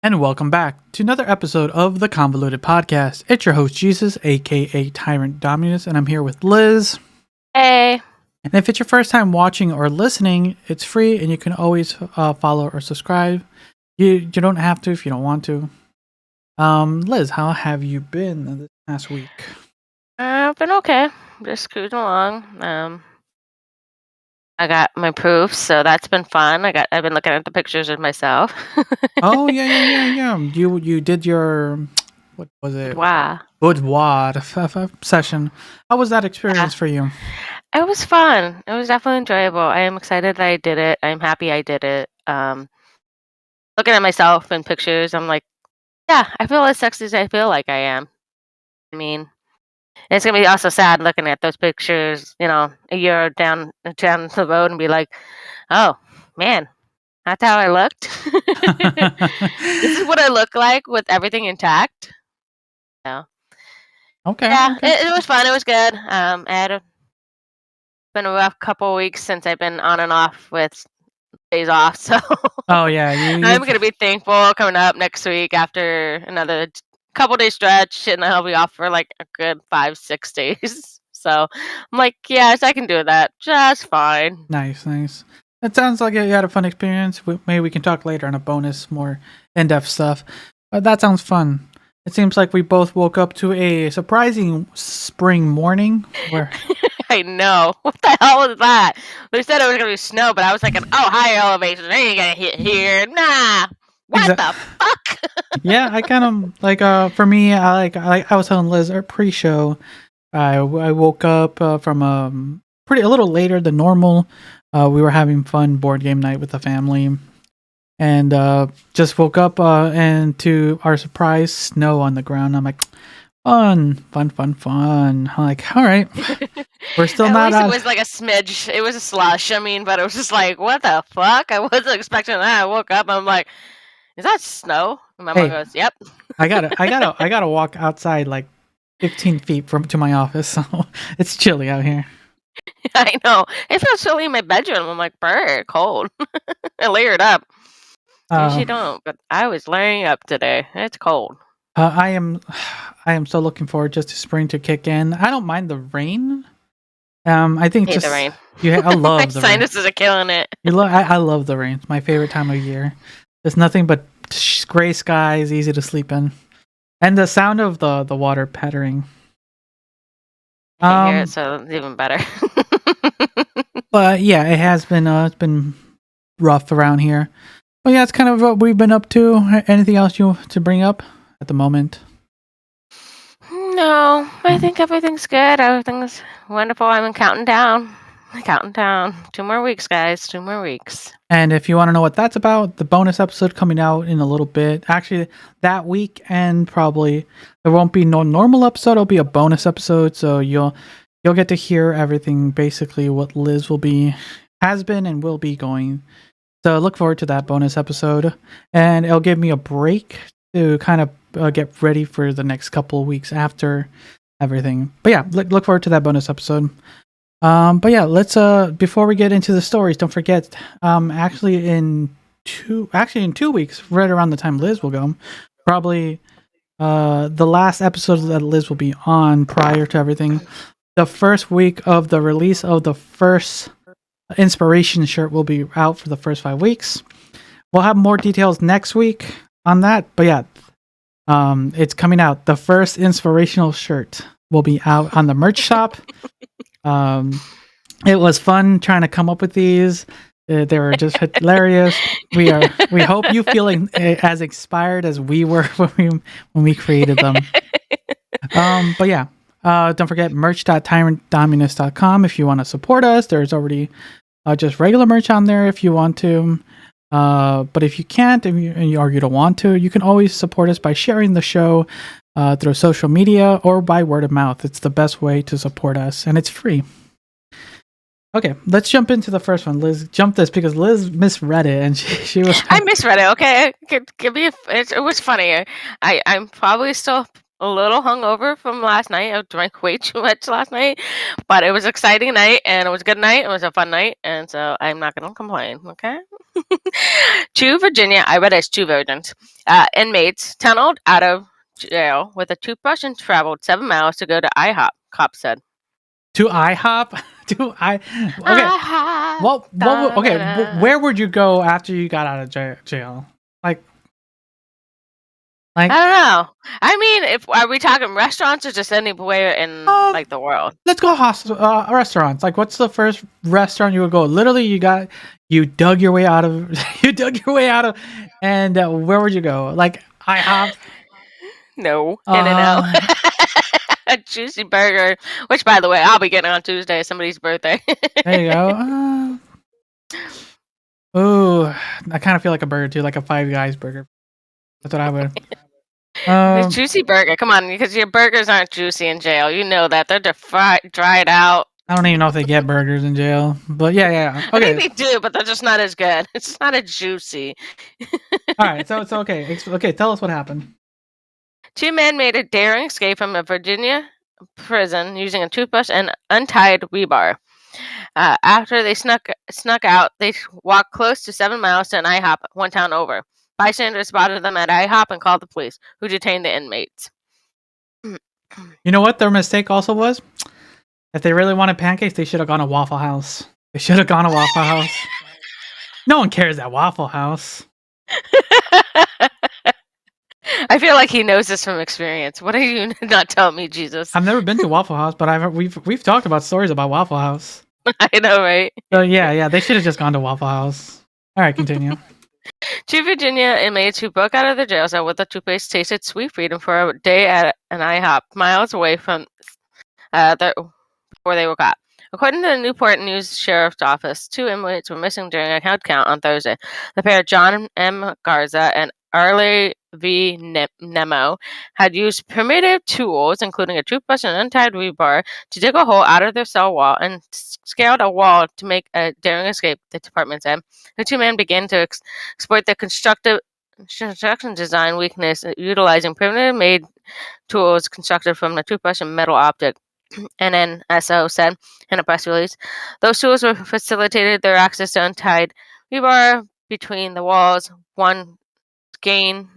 And welcome back to another episode of the Convoluted podcast. It's your host, Jesus, aka Tyrant Dominus, and I'm here with Liz. Hey. And if it's your first time watching or listening, it's free and you can always follow or subscribe. You don't have to if you don't want to. Liz, how have you been this past week? I've been okay. Just cruising along. I got my proofs, so that's been fun. I've been looking at the pictures of myself. Oh yeah. You did your what was it? Wow. Boudoir session. How was that experience for you? It was fun. It was definitely enjoyable. I am excited that I did it. I'm happy I did it. Looking at myself in pictures, I'm like, yeah, I feel as sexy as I feel like I am. I mean, it's gonna be also sad looking at those pictures, a year down the road and be like, oh man, that's how I looked. This is what I look like with everything intact. So Okay. yeah, it was fun. It was good. Been a rough couple of weeks since I've been on and off with days off. So Oh yeah, I'm gonna be thankful coming up next week after another couple days stretch, and I'll be off for like a good 5-6 days. So I'm like, yes, I can do that just fine. Nice. It sounds like you had a fun experience. Maybe we can talk later on a bonus, more in-depth stuff. That sounds fun. It seems like we both woke up to a surprising spring morning. Where I know. What the hell was that? They said it was gonna be snow, but I was thinking, oh, higher elevation, they ain't gonna hit here. Nah. What the fuck? Yeah, I kind of like. For me, I was telling Liz our pre-show. I woke up from a little later than normal. We were having fun board game night with the family, and just woke up and to our surprise, snow on the ground. I'm like, fun. I'm like, all right, we're still not At out. least it was like a smidge. It was a slush. I mean, but it was just like, what the fuck? I wasn't expecting that. I woke up. I'm like, is that snow? And my mom goes, yep. I gotta walk outside like 15 feet to my office, so it's chilly out here. I know. It feels chilly in my bedroom. I'm like, brr, cold. I layered up. Usually don't, but I was layering up today. It's cold. I am so looking forward just to spring to kick in. I don't mind the rain. I think the rain. I love the rain. Sinuses are killing it. I love the rain. It's my favorite time of year. There's nothing but gray skies, easy to sleep in, and the sound of the water pattering. I can hear it, so it's even better. But yeah, it's been rough around here. But yeah, it's kind of what we've been up to. Anything else you to bring up at the moment? No, I think everything's good. Everything's wonderful. I'm counting down. 2 more weeks, guys. 2 more weeks. And if you want to know what that's about, the bonus episode coming out in a little bit. Actually, that week, and probably there won't be no normal episode. It'll be a bonus episode, so you'll get to hear everything, basically what Liz has been and will be going. So look forward to that bonus episode, and it'll give me a break to kind of get ready for the next couple of weeks after everything. But yeah, look forward to that bonus episode. But yeah, let's before we get into the stories, don't forget, actually in 2 weeks, right around the time Liz will go, probably the last episode that Liz will be on prior to everything, the first week of the release of the first inspiration shirt will be out for the first 5 weeks. We'll have more details next week on that, but yeah, it's coming out. The first inspirational shirt will be out on the merch shop. It was fun trying to come up with these. They were just hilarious. We hope you feeling as inspired as we were when we created them. But yeah, don't forget merch.tyrantdominus.com if you want to support us. There's already just regular merch on there if you want to. But if you can't, or you don't want to, you can always support us by sharing the show through social media or by word of mouth. It's the best way to support us, and it's free. Okay, let's jump into the first one. Liz, jump this because Liz misread it, and she was. I misread it. Okay, give me. It was funny. I'm probably still a little hungover from last night. I drank way too much last night, but it was an exciting night and it was a good night. It was a fun night, and so I'm not gonna complain. Okay. To Virginia, I read as two virgins. Inmates tunneled out of jail with a toothbrush and traveled 7 miles to go to IHOP. Cop said. To IHOP? To I okay. IHOP. Where would you go after you got out of jail? Like I don't know. I mean, if are we talking restaurants or just anywhere in like the world? let's go restaurants. Like, what's the first restaurant you would go? Literally, you dug your way out of and where would you go? Like IHOP? No, In-N-Out. A juicy burger, which by the way, I'll be getting on Tuesday. Somebody's birthday. There you go. Ooh, I kind of feel like a burger too, like a Five Guys burger. That's what I would. The juicy burger. Come on, because your burgers aren't juicy in jail. You know that they're dried out. I don't even know if they get burgers in jail, but yeah. Okay, I think they do, but they're just not as good. It's just not as juicy. All right, so it's okay. Okay, tell us what happened. 2 men made a daring escape from a Virginia prison using a toothbrush and untied rebar. After they snuck out, they walked close to 7 miles to an IHOP, one town over. Bystanders spotted them at IHOP and called the police, who detained the inmates. You know what their mistake also was? If they really wanted pancakes, they should have gone to Waffle House. They should have gone to Waffle House. No one cares at Waffle House. I feel like he knows this from experience. What are you not telling me, Jesus? I've never been to Waffle House, but we've talked about stories about Waffle House. I know, right? So yeah, they should have just gone to Waffle House. All right, continue. 2 Virginia inmates who broke out of the jail cell with the toothpaste tasted sweet freedom for a day at an IHOP miles away from before they were caught. According to the Newport News Sheriff's Office, 2 inmates were missing during a head count on Thursday. The pair, John M. Garza and Arlie V. Nemo, had used primitive tools, including a toothbrush and untied rebar, to dig a hole out of their cell wall and scaled a wall to make a daring escape, the department said. The 2 men began to exploit the construction design weakness, utilizing primitive made tools constructed from a toothbrush and metal object. NNSO said in a press release. Those tools were facilitated their access to untied rebar between the walls. One gaining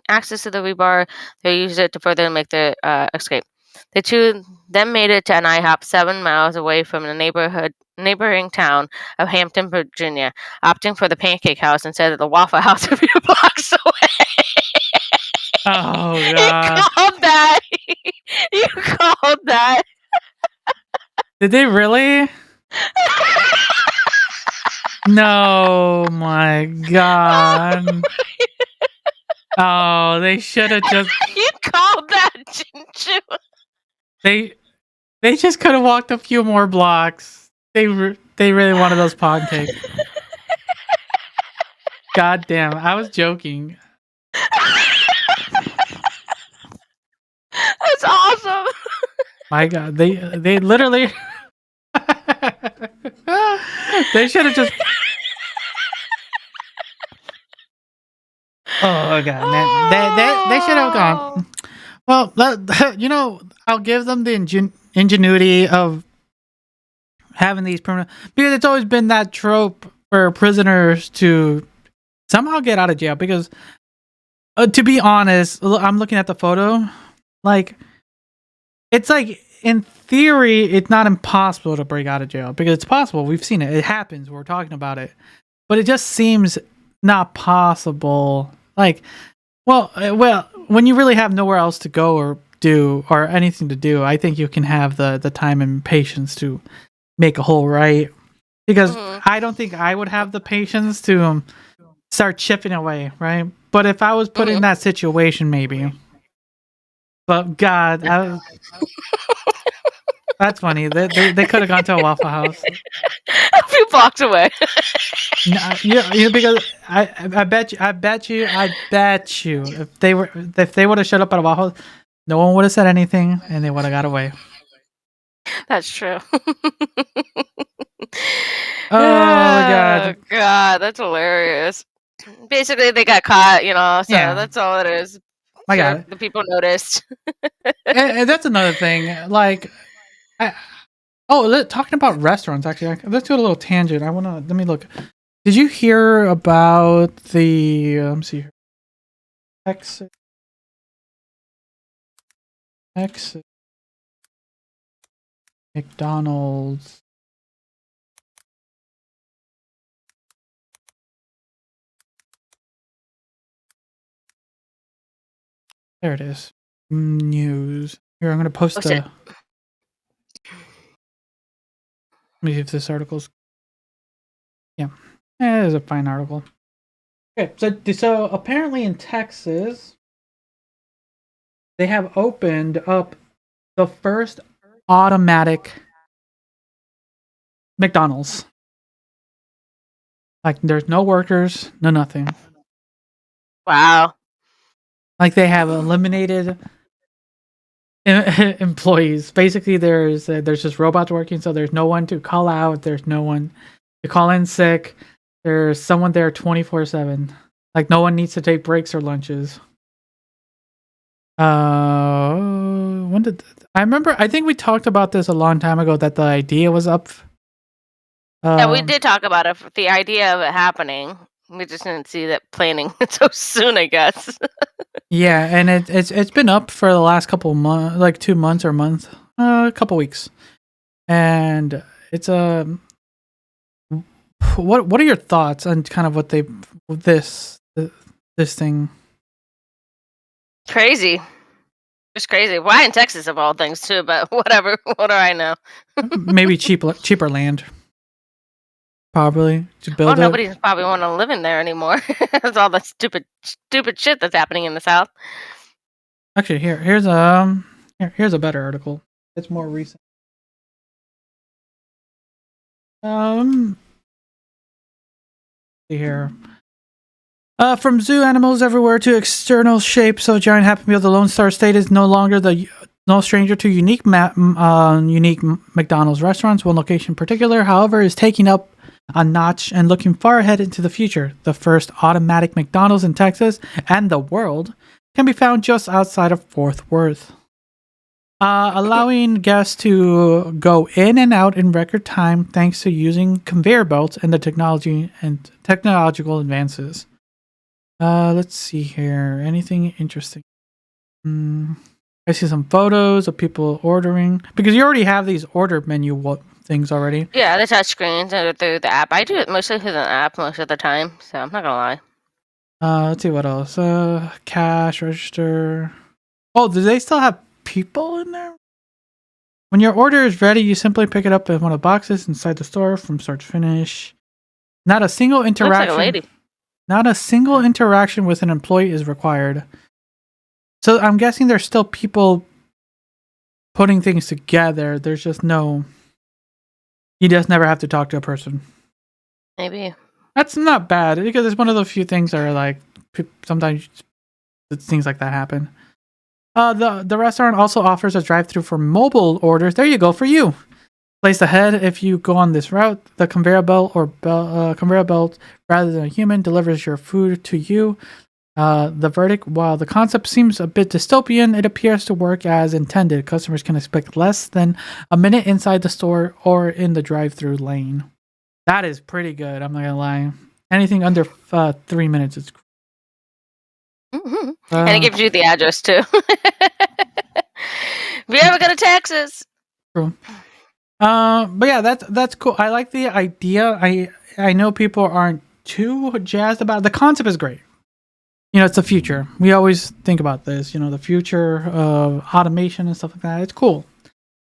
access to the rebar, they used it to further make their escape. The 2 then made it to an IHOP 7 miles away from the neighboring town of Hampton, Virginia, opting for the Pancake House instead of the Waffle House a few blocks away. Oh God! You called that? Did they really? No, my God! Oh, they should have just. You called that, didn't you? They just could have walked a few more blocks. They really wanted those pancakes. God damn! I was joking. That's awesome. My God, they literally. They should have just. Oh God, man! They should have gone. Well, I'll give them the ingenuity of having these permanent, because it's always been that trope for prisoners to somehow get out of jail. Because, to be honest, I'm looking at the photo. Like, it's like in theory, it's not impossible to break out of jail, because it's possible. We've seen it. It happens. We're talking about it, but it just seems not possible. Like, well, when you really have nowhere else to go or do or anything to do, I think you can have the time and patience to make a hole right. Because I don't think I would have the patience to start chipping away, right? But if I was put in that situation, maybe. But God, that's funny. They could have gone to a Waffle House a few blocks away. Because I bet you, if they would have showed up at a Waffle House, no one would have said anything, and they would have got away. That's true. Oh God! God, that's hilarious. Basically, they got caught, so that's all it is. I got Sure, it. the people noticed. And that's another thing. Like, talking about restaurants. Actually, let's do a little tangent. Let me look. Did you hear about the? Let me see here. Texas McDonald's. There it is. News. Here, I'm gonna post Post the. it. Let me see if this article's. Yeah, it is a fine article. Okay, so apparently in Texas, they have opened up the first automatic McDonald's. Like, there's no workers, no nothing. Wow. Like, they have eliminated employees. Basically, there's just robots working, so there's no one to call out. There's no one to call in sick. There's someone there 24/7. Like, no one needs to take breaks or lunches. When did I remember? I think we talked about this a long time ago that the idea was up. Yeah, we did talk about it. The idea of it happening. We just didn't see that planning so soon, I guess. Yeah, and it's been up for the last couple of months, like 2 months or a month, a couple weeks, and it's what are your thoughts on kind of what they this thing? Crazy. Just crazy. Why in Texas of all things too, but whatever. What do I know? Maybe cheaper land, probably to Well, build it. nobody's probably want to live in there anymore. It's all the stupid shit that's happening in the South. Actually, here's a better article. It's more recent. See here. From zoo animals everywhere to external shapes of giant Happy Meal, the Lone Star State is no longer no stranger to unique McDonald's restaurants. One location in particular, however, is taking up a notch and looking far ahead into the future. The first automatic McDonald's in Texas and the world can be found just outside of Fort Worth, allowing guests to go in and out in record time thanks to using conveyor belts and the technology and technological advances. Let's see here. Anything interesting? I see some photos of people ordering because you already have these order menu things already. Yeah, the touch screens through the app. I do it mostly through the app most of the time, so I'm not gonna lie. Let's see what else. Cash register. Oh, do they still have people in there? When your order is ready, you simply pick it up in one of the boxes inside the store from start to finish. Not a single interaction. Looks like a lady. Not a single interaction with an employee is required. So I'm guessing there's still people putting things together. There's just no. You just never have to talk to a person. Maybe. That's not bad because it's one of the few things that are like sometimes things like that happen. The restaurant also offers a drive-through for mobile orders. There you go for you. Placed ahead, if you go on this route, the conveyor belt rather than a human delivers your food to you. The verdict, while the concept seems a bit dystopian, it appears to work as intended. Customers can expect less than a minute inside the store or in the drive-through lane. That is pretty good. I'm not gonna lie. Anything under 3 minutes is. And it gives you the address too. If you ever go to Texas. True. But yeah, that's cool. I like the idea. I know people aren't too jazzed about it. The concept is great. You know, it's the future. We always think about this. You know, the future of automation and stuff like that. It's cool.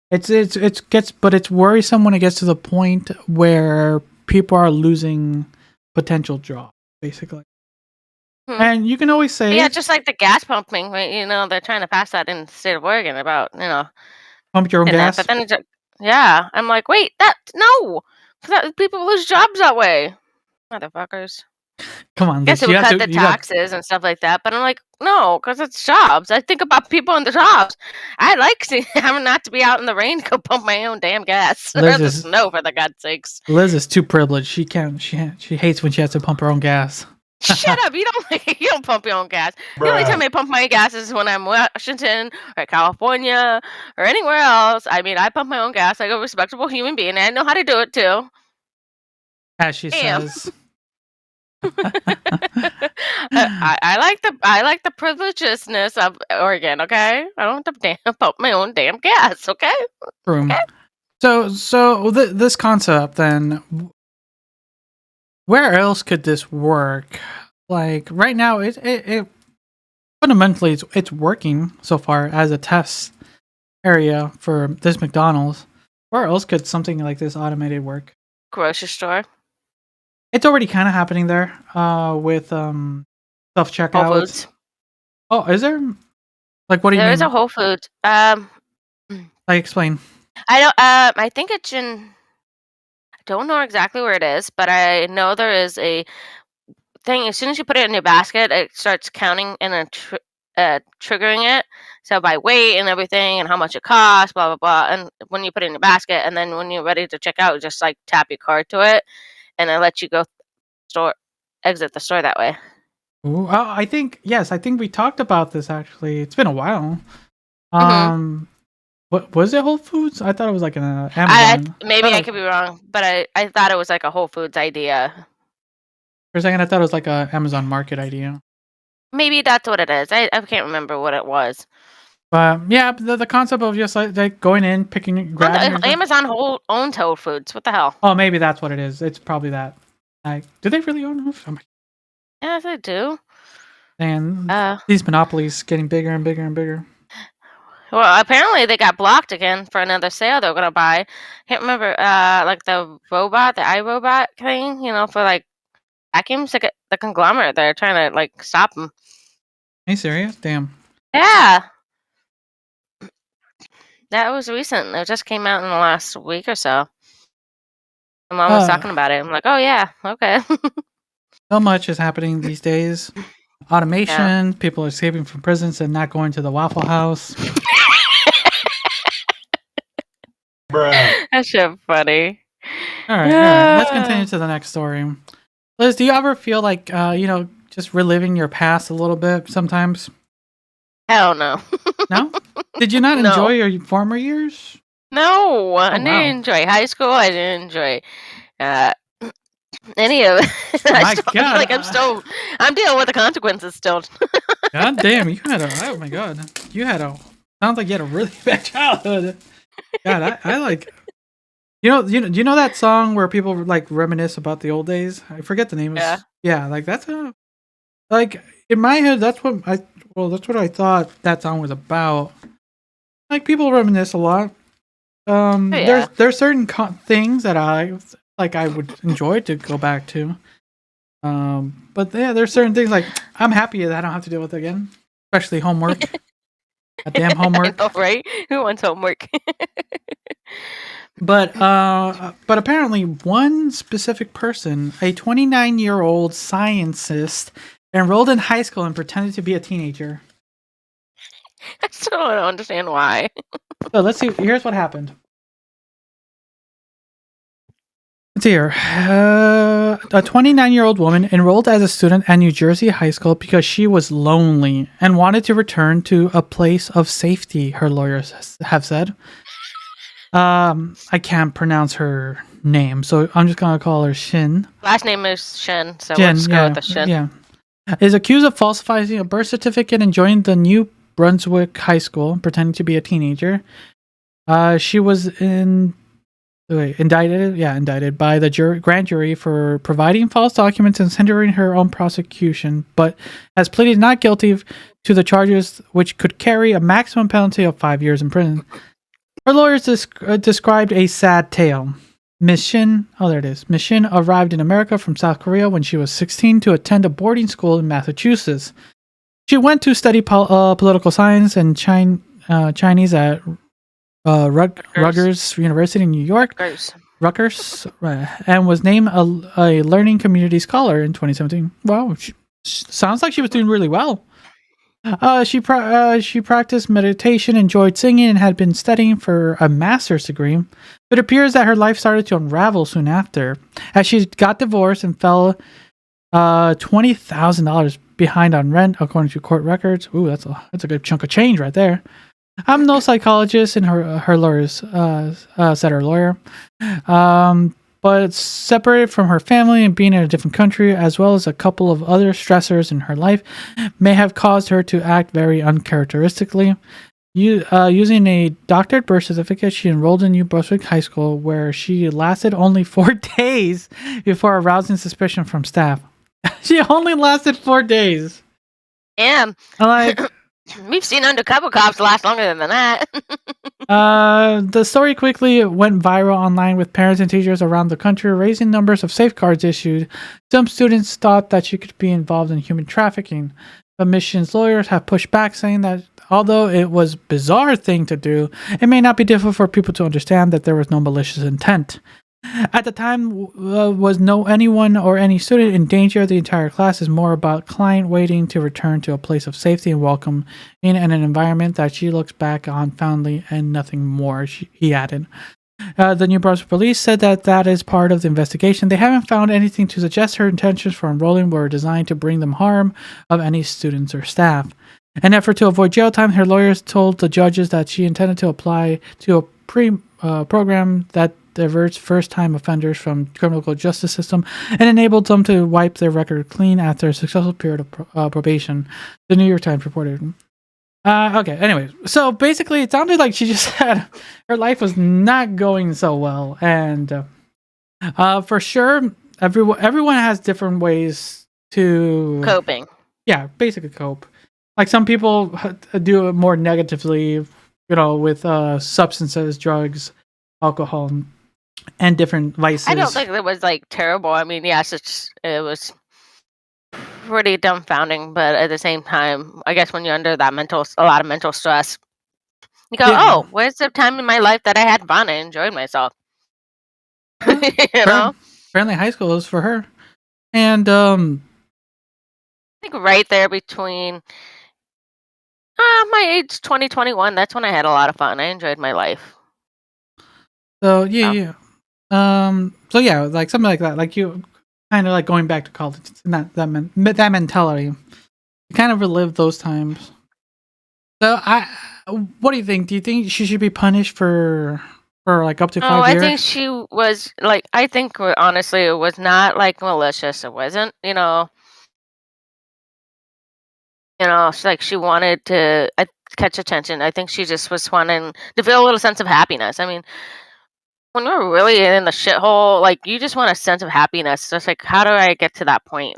But it's worrisome when it gets to the point where people are losing potential jobs, basically. And you can always say, yeah, just like the gas pumping, right? You know, they're trying to pass that in the state of Oregon about, pump your own gas. But then yeah, I'm like, wait, no, people lose jobs that way, motherfuckers. Come on, I guess it would cut the taxes and stuff like that, but I'm like, no, because it's jobs. I think about people in the jobs. I like having not to be out in the rain to go pump my own damn gas or the snow, for the God's sakes. Liz is too privileged. She can't. She hates when she has to pump her own gas. Shut up! You don't pump your own gas. The only time I pump my gas is when I'm in Washington or California or anywhere else. I mean, I pump my own gas like a respectable human being, and I know how to do it too. As she Damn. says. I like the privilegedness of Oregon. Okay, I don't have to pump my own damn gas. Okay. Room. Okay. So this concept then, where else could this work? Like right now, it fundamentally it's working so far as a test area for this McDonald's. Where else could something like this automated work? Grocery store. It's already kind of happening there with self Whole checkouts. Foods. Oh, is there? Like, what do you There is mean? a Whole Foods. Like, explain. I don't. I think it's in. I don't know exactly where it is, but I know there is a thing. As soon as you put it in your basket, it starts counting and then triggering it. So by weight and everything, and how much it costs, blah blah blah. And when you put it in your basket, and then when you're ready to check out, just like tap your card to it, and it lets you go exit the store that way. Ooh, I think yes. I think we talked about this actually. It's been a while. Mhm. What was it? Whole Foods? I thought it was like an Amazon. Maybe I could be wrong, but I thought it was like a Whole Foods idea. For a second, I thought it was like a Amazon Market idea. Maybe that's what it is. I can't remember what it was. But yeah, the concept of just like going in, picking, grabbing. Amazon owns Whole Foods. What the hell? Oh, maybe that's what it is. It's probably that. Like, do they really own Whole Foods? Yes, I do. And these monopolies getting bigger and bigger and bigger. Well, apparently they got blocked again for another sale they're gonna buy. Can't remember, like the iRobot thing, for like vacuums. Like the conglomerate, they're trying to like stop them. Are you serious? Damn. Yeah, that was recent. It just came out in the last week or so. My mom was talking about it. I'm like, oh yeah, okay. So much is happening these days. Automation, people escaping from prisons and not going to the Waffle House. That's so funny. All right. Let's continue to the next story. Liz, do you ever feel like just reliving your past a little bit sometimes? Hell no. No? Did you not enjoy your former years? No, I didn't enjoy high school. I didn't enjoy any of it. My God. Like I'm dealing with the consequences still. God damn, you had oh my God. Sounds like you had a really bad childhood. God, I like, you know that song where people like reminisce about the old days? I forget the name. Yeah, like that's like in my head, that's what I thought that song was about. Like people reminisce a lot. There's certain things that I would enjoy to go back to. But yeah, there's certain things like I'm happy that I don't have to deal with it again, especially homework. A damn homework. I know, right? Who wants homework? But apparently one specific person, a 29-year-old scientist, enrolled in high school and pretended to be a teenager. I still don't understand why. So let's see. Here's what happened. Let's see here. A 29-year-old woman enrolled as a student at New Jersey high school because she was lonely and wanted to return to a place of safety, her lawyers have said. I can't pronounce her name, so I'm just gonna call her Shin. Last name is Shin, so we'll just go with the Shin. Yeah. Is accused of falsifying a birth certificate and joined the New Brunswick High School, pretending to be a teenager. She was indicted by the grand jury for providing false documents and hindering her own prosecution, but has pleaded not guilty to the charges, which could carry a maximum penalty of 5 years in prison. Her lawyers described a sad tale. Miss Shin arrived in America from South Korea when she was 16 to attend a boarding school in Massachusetts. She went to study political science and Chinese at Rutgers University in New York. Rutgers, and was named a Learning Community Scholar in 2017. Wow, sounds like she was doing really well. She practiced meditation, enjoyed singing, and had been studying for a master's degree. It appears that her life started to unravel soon after, as she got divorced and fell $20,000 behind on rent, according to court records. Ooh, that's a good chunk of change right there. I'm no psychologist, and her lawyers said her lawyer. But separated from her family and being in a different country, as well as a couple of other stressors in her life, may have caused her to act very uncharacteristically. Using a doctored birth certificate, she enrolled in New Brunswick High School, where she lasted only 4 days before arousing suspicion from staff. She only lasted 4 days. Damn. Like, we've seen undercover cops last longer than that. The story quickly went viral online, with parents and teachers around the country raising numbers of safeguards issued. Some students thought that she could be involved in human trafficking, but Michigan's lawyers have pushed back, saying that although it was a bizarre thing to do, it may not be difficult for people to understand that there was no malicious intent. At the time, was no anyone or any student in danger. The entire class is more about client waiting to return to a place of safety and welcome in an environment that she looks back on fondly, and nothing more, he added. The New Brunswick police said that is part of the investigation. They haven't found anything to suggest her intentions for enrolling were designed to bring them harm of any students or staff. In an effort to avoid jail time, her lawyers told the judges that she intended to apply to a program that diverts first-time offenders from the criminal justice system and enabled them to wipe their record clean after a successful period of probation, the New York Times reported. Okay, anyways, so basically it sounded like she just had, her life was not going so well, and for sure, everyone has different ways to... Coping. Yeah, basically cope. Like, some people do it more negatively, with substances, drugs, alcohol, and different vices. I don't think it was terrible. I mean, yes, it was pretty dumbfounding, but at the same time, I guess when you're under a lot of mental stress, you go, Yeah. "Oh, where's the time in my life that I had fun and enjoyed myself?" Apparently, high school is for her, and I think right there between my age 2021, that's when I had a lot of fun. I enjoyed my life. So yeah. So yeah, like something like that. Like, you kind of like going back to college. It's not that mentality. You kind of relive those times. So what do you think? Do you think she should be punished for like up to 5 years? I think she was I think honestly, it was not malicious. It wasn't, she wanted to catch attention. I think she just was wanting to feel a little sense of happiness. I mean, when we're really in the shithole, you just want a sense of happiness. Just how do I get to that point?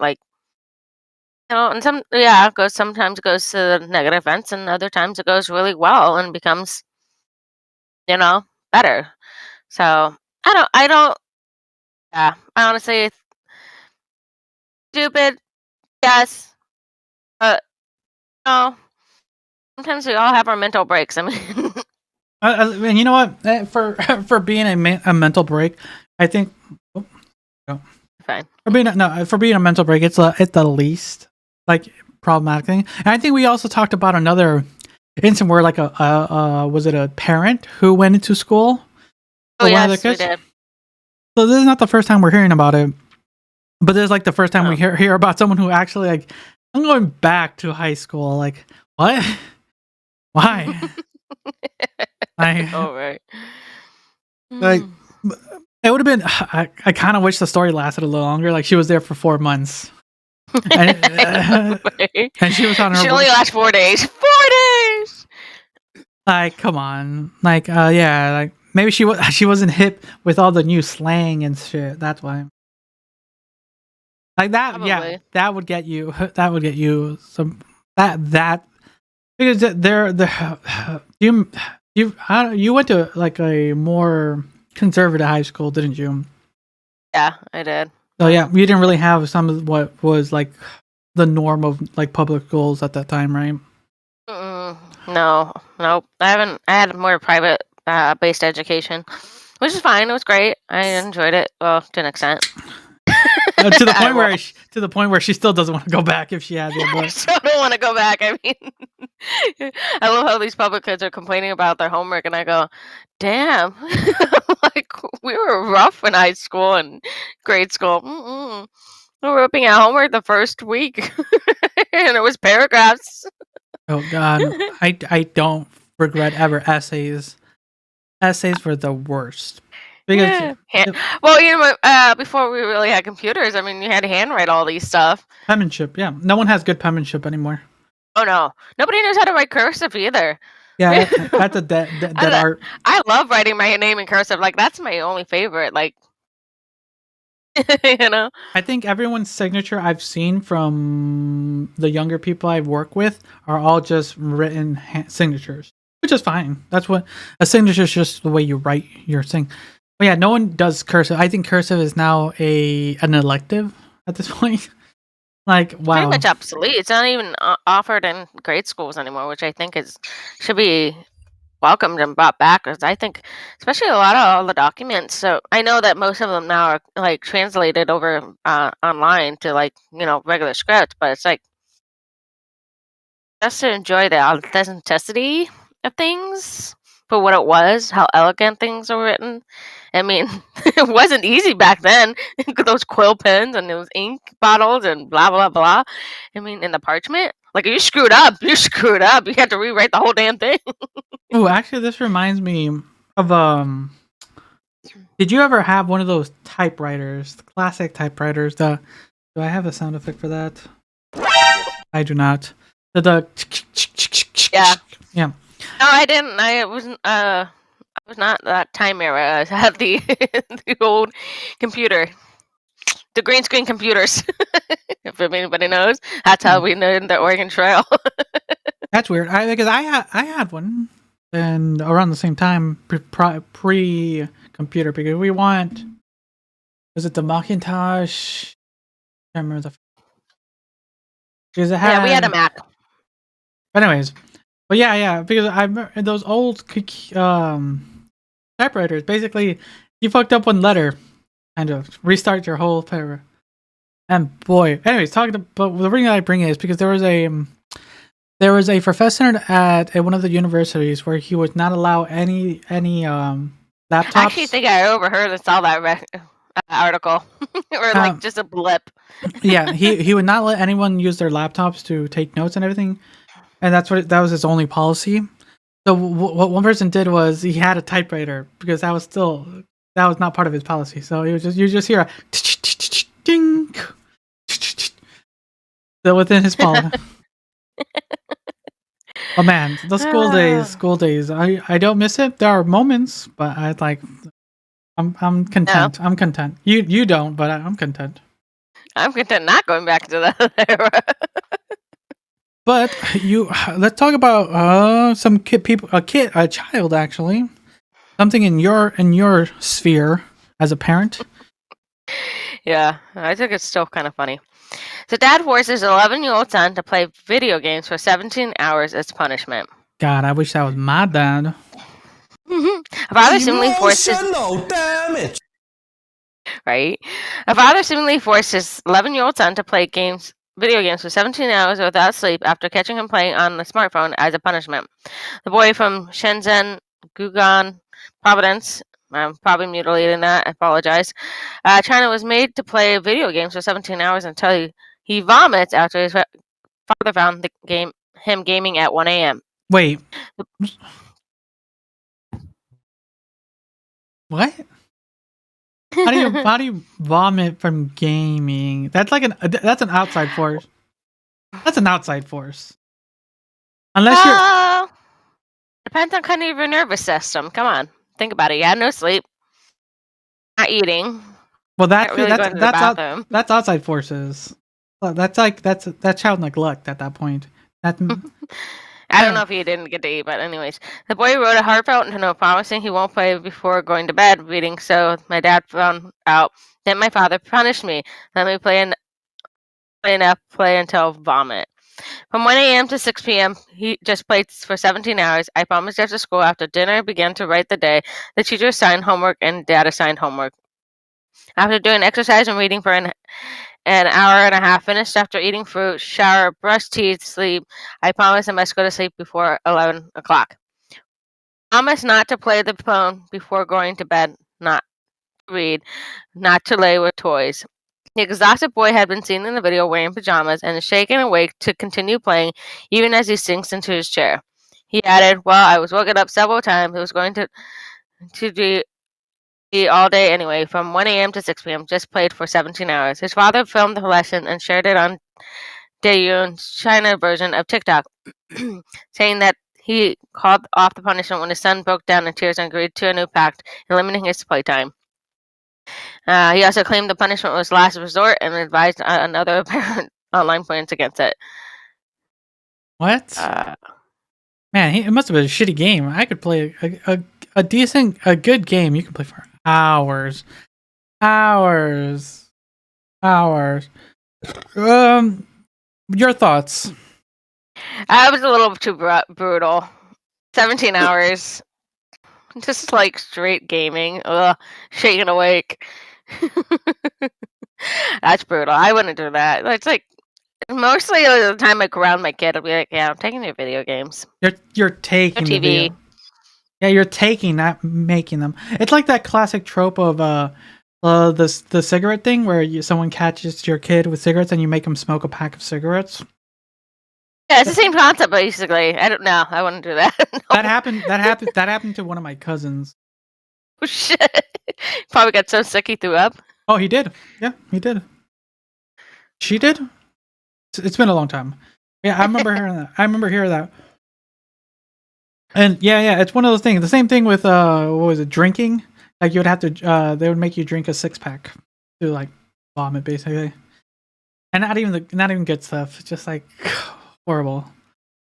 And sometimes it goes to the negative events, and other times it goes really well and becomes, better. So I don't, yeah, I honestly, stupid, yes, but no. Sometimes we all have our mental breaks. I mean, and you know what? For being a mental break, I think. fine. For being a mental break, it's the least problematic thing. And I think we also talked about another incident where was it a parent who went into school? Oh yes, we did. So this is not the first time we're hearing about it, but this is the first time we hear about someone who actually I'm going back to high school. Like, what? Why? Right. It would have been. I kind of wish the story lasted a little longer. Like, she was there for 4 months, and she was on her. She only lasts 4 days. 4 days. Come on. Yeah. Maybe she wasn't hip with all the new slang and shit. That's why. That. Probably. Yeah. That would get you. That would get you some. That because you went to a more conservative high school, didn't you? Yeah, I did. So yeah, you didn't really have some of what was the norm of public schools at that time, right? No, nope. I had more private based education, which is fine. It was great. I enjoyed it, well, to an extent. To the point where she still doesn't want to go back if she had it. I still don't want to go back. I mean, I love how these public kids are complaining about their homework, and I go, "Damn, we were rough in high school and grade school." We were ripping out homework the first week, and it was paragraphs. Oh God, I don't regret ever essays. Essays were the worst because Yeah. Well, before we really had computers, I mean, you had to handwrite all these stuff. penmanship. Yeah, no one has good penmanship anymore. Oh no, nobody knows how to write cursive either. Yeah, that's a dead art. I love writing my name in cursive. Like that's my only favorite. Like, you know. I think everyone's signature I've seen from the younger people I work with are all just written signatures, which is fine. That's what a signature is, just the way you write your thing. But yeah, no one does cursive. I think cursive is now an elective at this point. Like, wow. Pretty much obsolete. It's not even offered in grade schools anymore, which I think should be welcomed and brought back. Because I think, especially a lot of all the documents. So I know that most of them now are like translated over online to like regular script, but it's like just to enjoy the authenticity of things for what it was, how elegant things were written. I mean, it wasn't easy back then. Those quill pens and those ink bottles and blah blah blah. I mean, in the parchment, like if you screwed up, you screwed up. You had to rewrite the whole damn thing. Oh, actually, this reminds me of. Did you ever have one of those typewriters, the classic typewriters? Do I have a sound effect for that? I do not. Yeah. Yeah. No, I didn't. I wasn't. I was not that time era. I had the the old computer, the green screen computers. If anybody knows, that's how we know the Oregon Trail. That's weird. Because I had one, and around the same time, pre computer, because was it the Macintosh? I can't remember because it had. Yeah, we had a Mac. Anyways, but yeah, because I remember those old typewriters. Basically, you fucked up one letter, kind of restart your whole paragraph. And boy, anyways, but the reason I bring it is because there was a professor at one of the universities where he would not allow any laptops. I actually think I overheard and saw that article, or like just a blip. Yeah, he would not let anyone use their laptops to take notes and everything, and that was his only policy. So what one person did was he had a typewriter because that was not part of his policy. So you just hear a ding, still within his policy. Oh man, the school days. I don't miss it. There are moments, but I'm content. No. I'm content. You don't, but I'm content. I'm content not going back to that era. But let's talk about some a child actually, something in your sphere as a parent. Yeah, I think it's still kind of funny. So dad forces 11-year-old son to play video games for 17 hours as punishment. God, I wish that was my dad. A father seemingly forces damage. Right? A father seemingly forced his 11-year-old son to play video games for 17 hours without sleep after catching him playing on the smartphone as a punishment. The boy from Shenzhen, Gugan, Providence, I'm probably mutilating that, I apologize. China was made to play video games for 17 hours until he vomits after his father found him gaming at 1 a.m. Wait. What? How do you vomit from gaming? That's that's an outside force. That's an outside force. Unless you're depends on kind of your nervous system. Come on, think about it. You had no sleep, not eating. Well, that's outside forces. That's child neglect at that point. I don't know if he didn't get to eat, but anyways. The boy wrote a heartfelt note promising he won't play before going to bed, reading, so my dad found out. Then my father punished me. Let me play until vomit. From 1 a.m. to 6 p.m., he just played for 17 hours. I promised after school, after dinner, began to write the day. The teacher assigned homework and dad assigned homework. After doing exercise and reading for an hour and a half, finished after eating fruit, shower, brush teeth, sleep. I promised I must go to sleep before 11 o'clock. Promise not to play the phone before going to bed, not to read, not to play with toys. The exhausted boy had been seen in the video wearing pajamas and is shaken awake to continue playing even as he sinks into his chair. He added, "Well, I was woken up several times. It was going to be all day anyway, from 1 a.m. to 6 p.m. Just played for 17 hours." His father filmed the lesson and shared it on Daeyoon's China version of TikTok, saying that he called off the punishment when his son broke down in tears and agreed to a new pact, limiting his playtime. He also claimed the punishment was last resort and advised another parent online points against it. What? Man, it must have been a shitty game. I could play a decent, a good game. You can play for hours. Your thoughts? I was a little too brutal. 17 hours. Just like straight gaming. Ugh, shaking awake. That's brutal. I wouldn't do that. It's like mostly the time I ground my kid, I'll be like, "Yeah, I'm taking your video games. You're taking the TV." video. Yeah, you're taking, not making them. It's like that classic trope of the cigarette thing where someone catches your kid with cigarettes and you make them smoke a pack of cigarettes. Yeah, it's the same concept basically. I don't know. I wouldn't do that. No. That happened to one of my cousins. Oh, shit. Probably got so sick he threw up. Oh, he did. Yeah, he did. She did. It's been a long time. Yeah, I remember hearing that. And yeah, it's one of those things. The same thing with what was it, drinking? Like you would have to they would make you drink a 6-pack to like vomit basically. And not even good stuff. It's just like horrible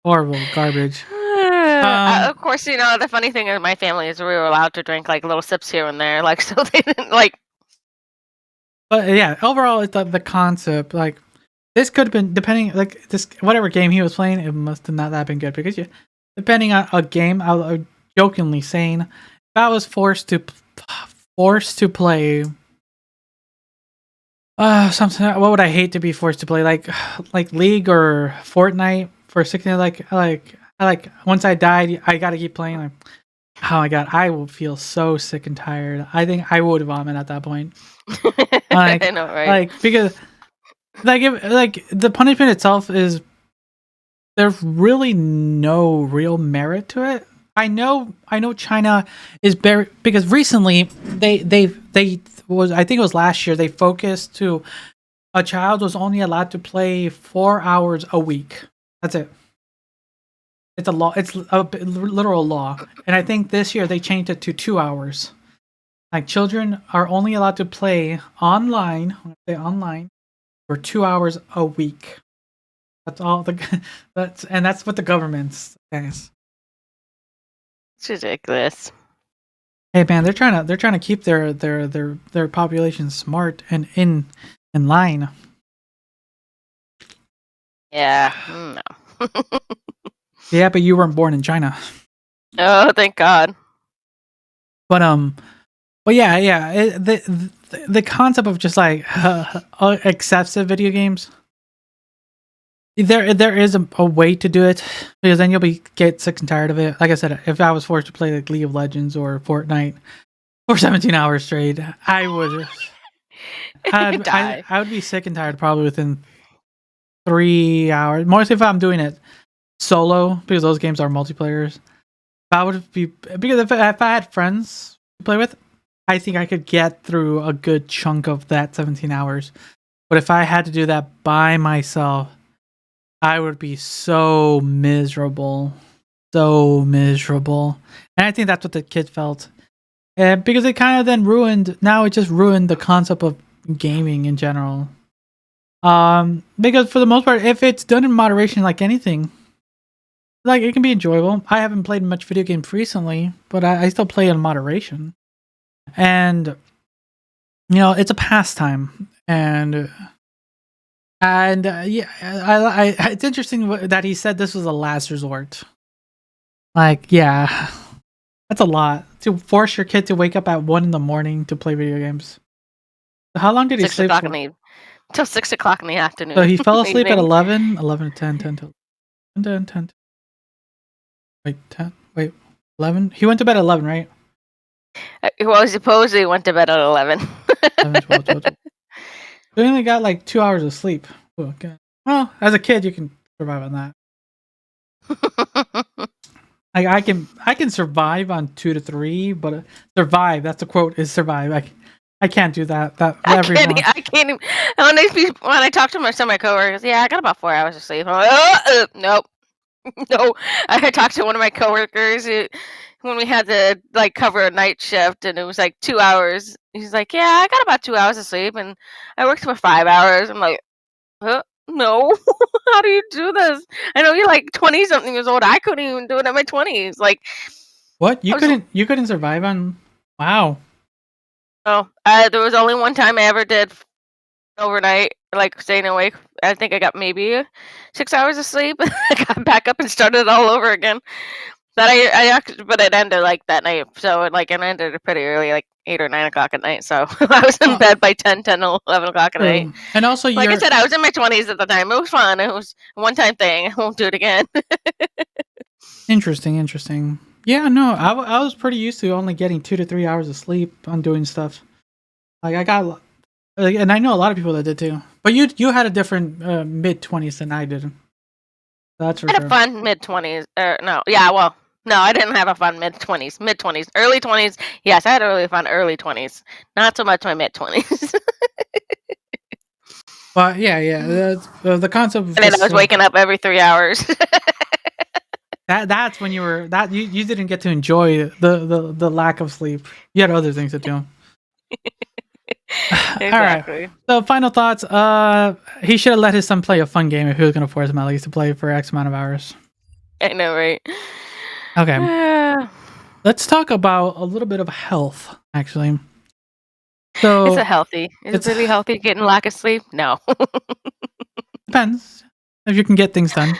garbage. Of course, the funny thing in my family is we were allowed to drink like little sips here and there, like, so they didn't like. But yeah, overall, it's the concept. Like this could have been, depending, like this whatever game he was playing, it must have not that been good because depending on a game, I'm jokingly saying, if I was forced to play something, what would I hate to be forced to play? Like League or Fortnite for 16. Like once I died, I gotta keep playing. Like, oh my god, I will feel so sick and tired. I think I would vomit at that point. Like, I know, right? Like because like the punishment itself is, there's really no real merit to it. I know China is very, because recently they was, I think it was last year, they focused to a child was only allowed to play 4 hours a week. That's it. It's a law. It's a literal law. And I think this year they changed it to 2 hours. Like children are only allowed to play online for 2 hours a week. That's all that's what the government says. It's ridiculous. Hey man, they're trying to keep their population smart and in line. Yeah. No. Yeah, but you weren't born in China. Oh, thank God. But yeah. The concept of just like excessive video games. There is a way to do it, because then you'll get sick and tired of it. Like I said, if I was forced to play like League of Legends or Fortnite for 17 hours straight, I would I would be sick and tired probably within 3 hours. Mostly if I'm doing it solo, because those games are multiplayers. I would be, because if I had friends to play with, I think I could get through a good chunk of that 17 hours. But if I had to do that by myself, I would be so miserable. And I think that's what the kid felt. And because it kind of then it just ruined the concept of gaming in general. Because for the most part, if it's done in moderation, like anything, like it can be enjoyable. I haven't played much video games recently, but I still play in moderation. And, it's a pastime. And yeah, I it's interesting that he said this was a last resort. Like, yeah, that's a lot to force your kid to wake up at 1 a.m. to play video games. How long did he sleep for? Till 6 o'clock in the afternoon. So he fell asleep at 11 to 10 to 10. Wait, 10. Wait, 11. He went to bed at 11, right? Well, supposedly went to bed at 11. 11, 12. So you only got like 2 hours of sleep. Oh, okay. Well, as a kid, you can survive on that. I can survive on 2 to 3, but survive. That's a quote. Is survive. I can't do that. That every once. I can't even. When I talk to some of my coworkers, yeah, I got about 4 hours of sleep. I'm like, nope, no. I talked to one of my coworkers when we had to like cover a night shift, and it was like 2 hours. He's like, yeah, I got about 2 hours of sleep, and I worked for 5 hours. I'm like, no. How do you do this? I know you're like 20 something years old. I couldn't even do it in my 20s. Like, What? You couldn't survive on? Wow. oh, there was only one time I ever did overnight, like staying awake. I think I got maybe 6 hours of sleep. I got back up and started it all over again. But but it ended like that night. So it ended pretty early, like 8 or 9 o'clock at night. So I was in bed by 10, 11 o'clock at night. And also, like I said, I was in my 20s at the time. It was fun. It was a one-time thing. I won't do it again. Interesting. Yeah, no, I was pretty used to only getting 2 to 3 hours of sleep on doing stuff. Like I got, and I know a lot of people that did too. But you had a different mid-20s than I did. That's for I had sure. a fun mid-20s. No, yeah, well, no, I didn't have a fun mid-20s. Mid-20s, early 20s. Yes, I had a really fun early 20s. Not so much my mid-20s. But yeah, the concept. And then I was waking up every 3 hours. That's when you didn't get to enjoy the lack of sleep. You had other things to do. Exactly. All right. So final thoughts. He should have let his son play a fun game if he was going to force him at least to play for X amount of hours. I know, right? Okay. Let's talk about a little bit of health, actually. So Is it really healthy getting lack of sleep? No. Depends if you can get things done.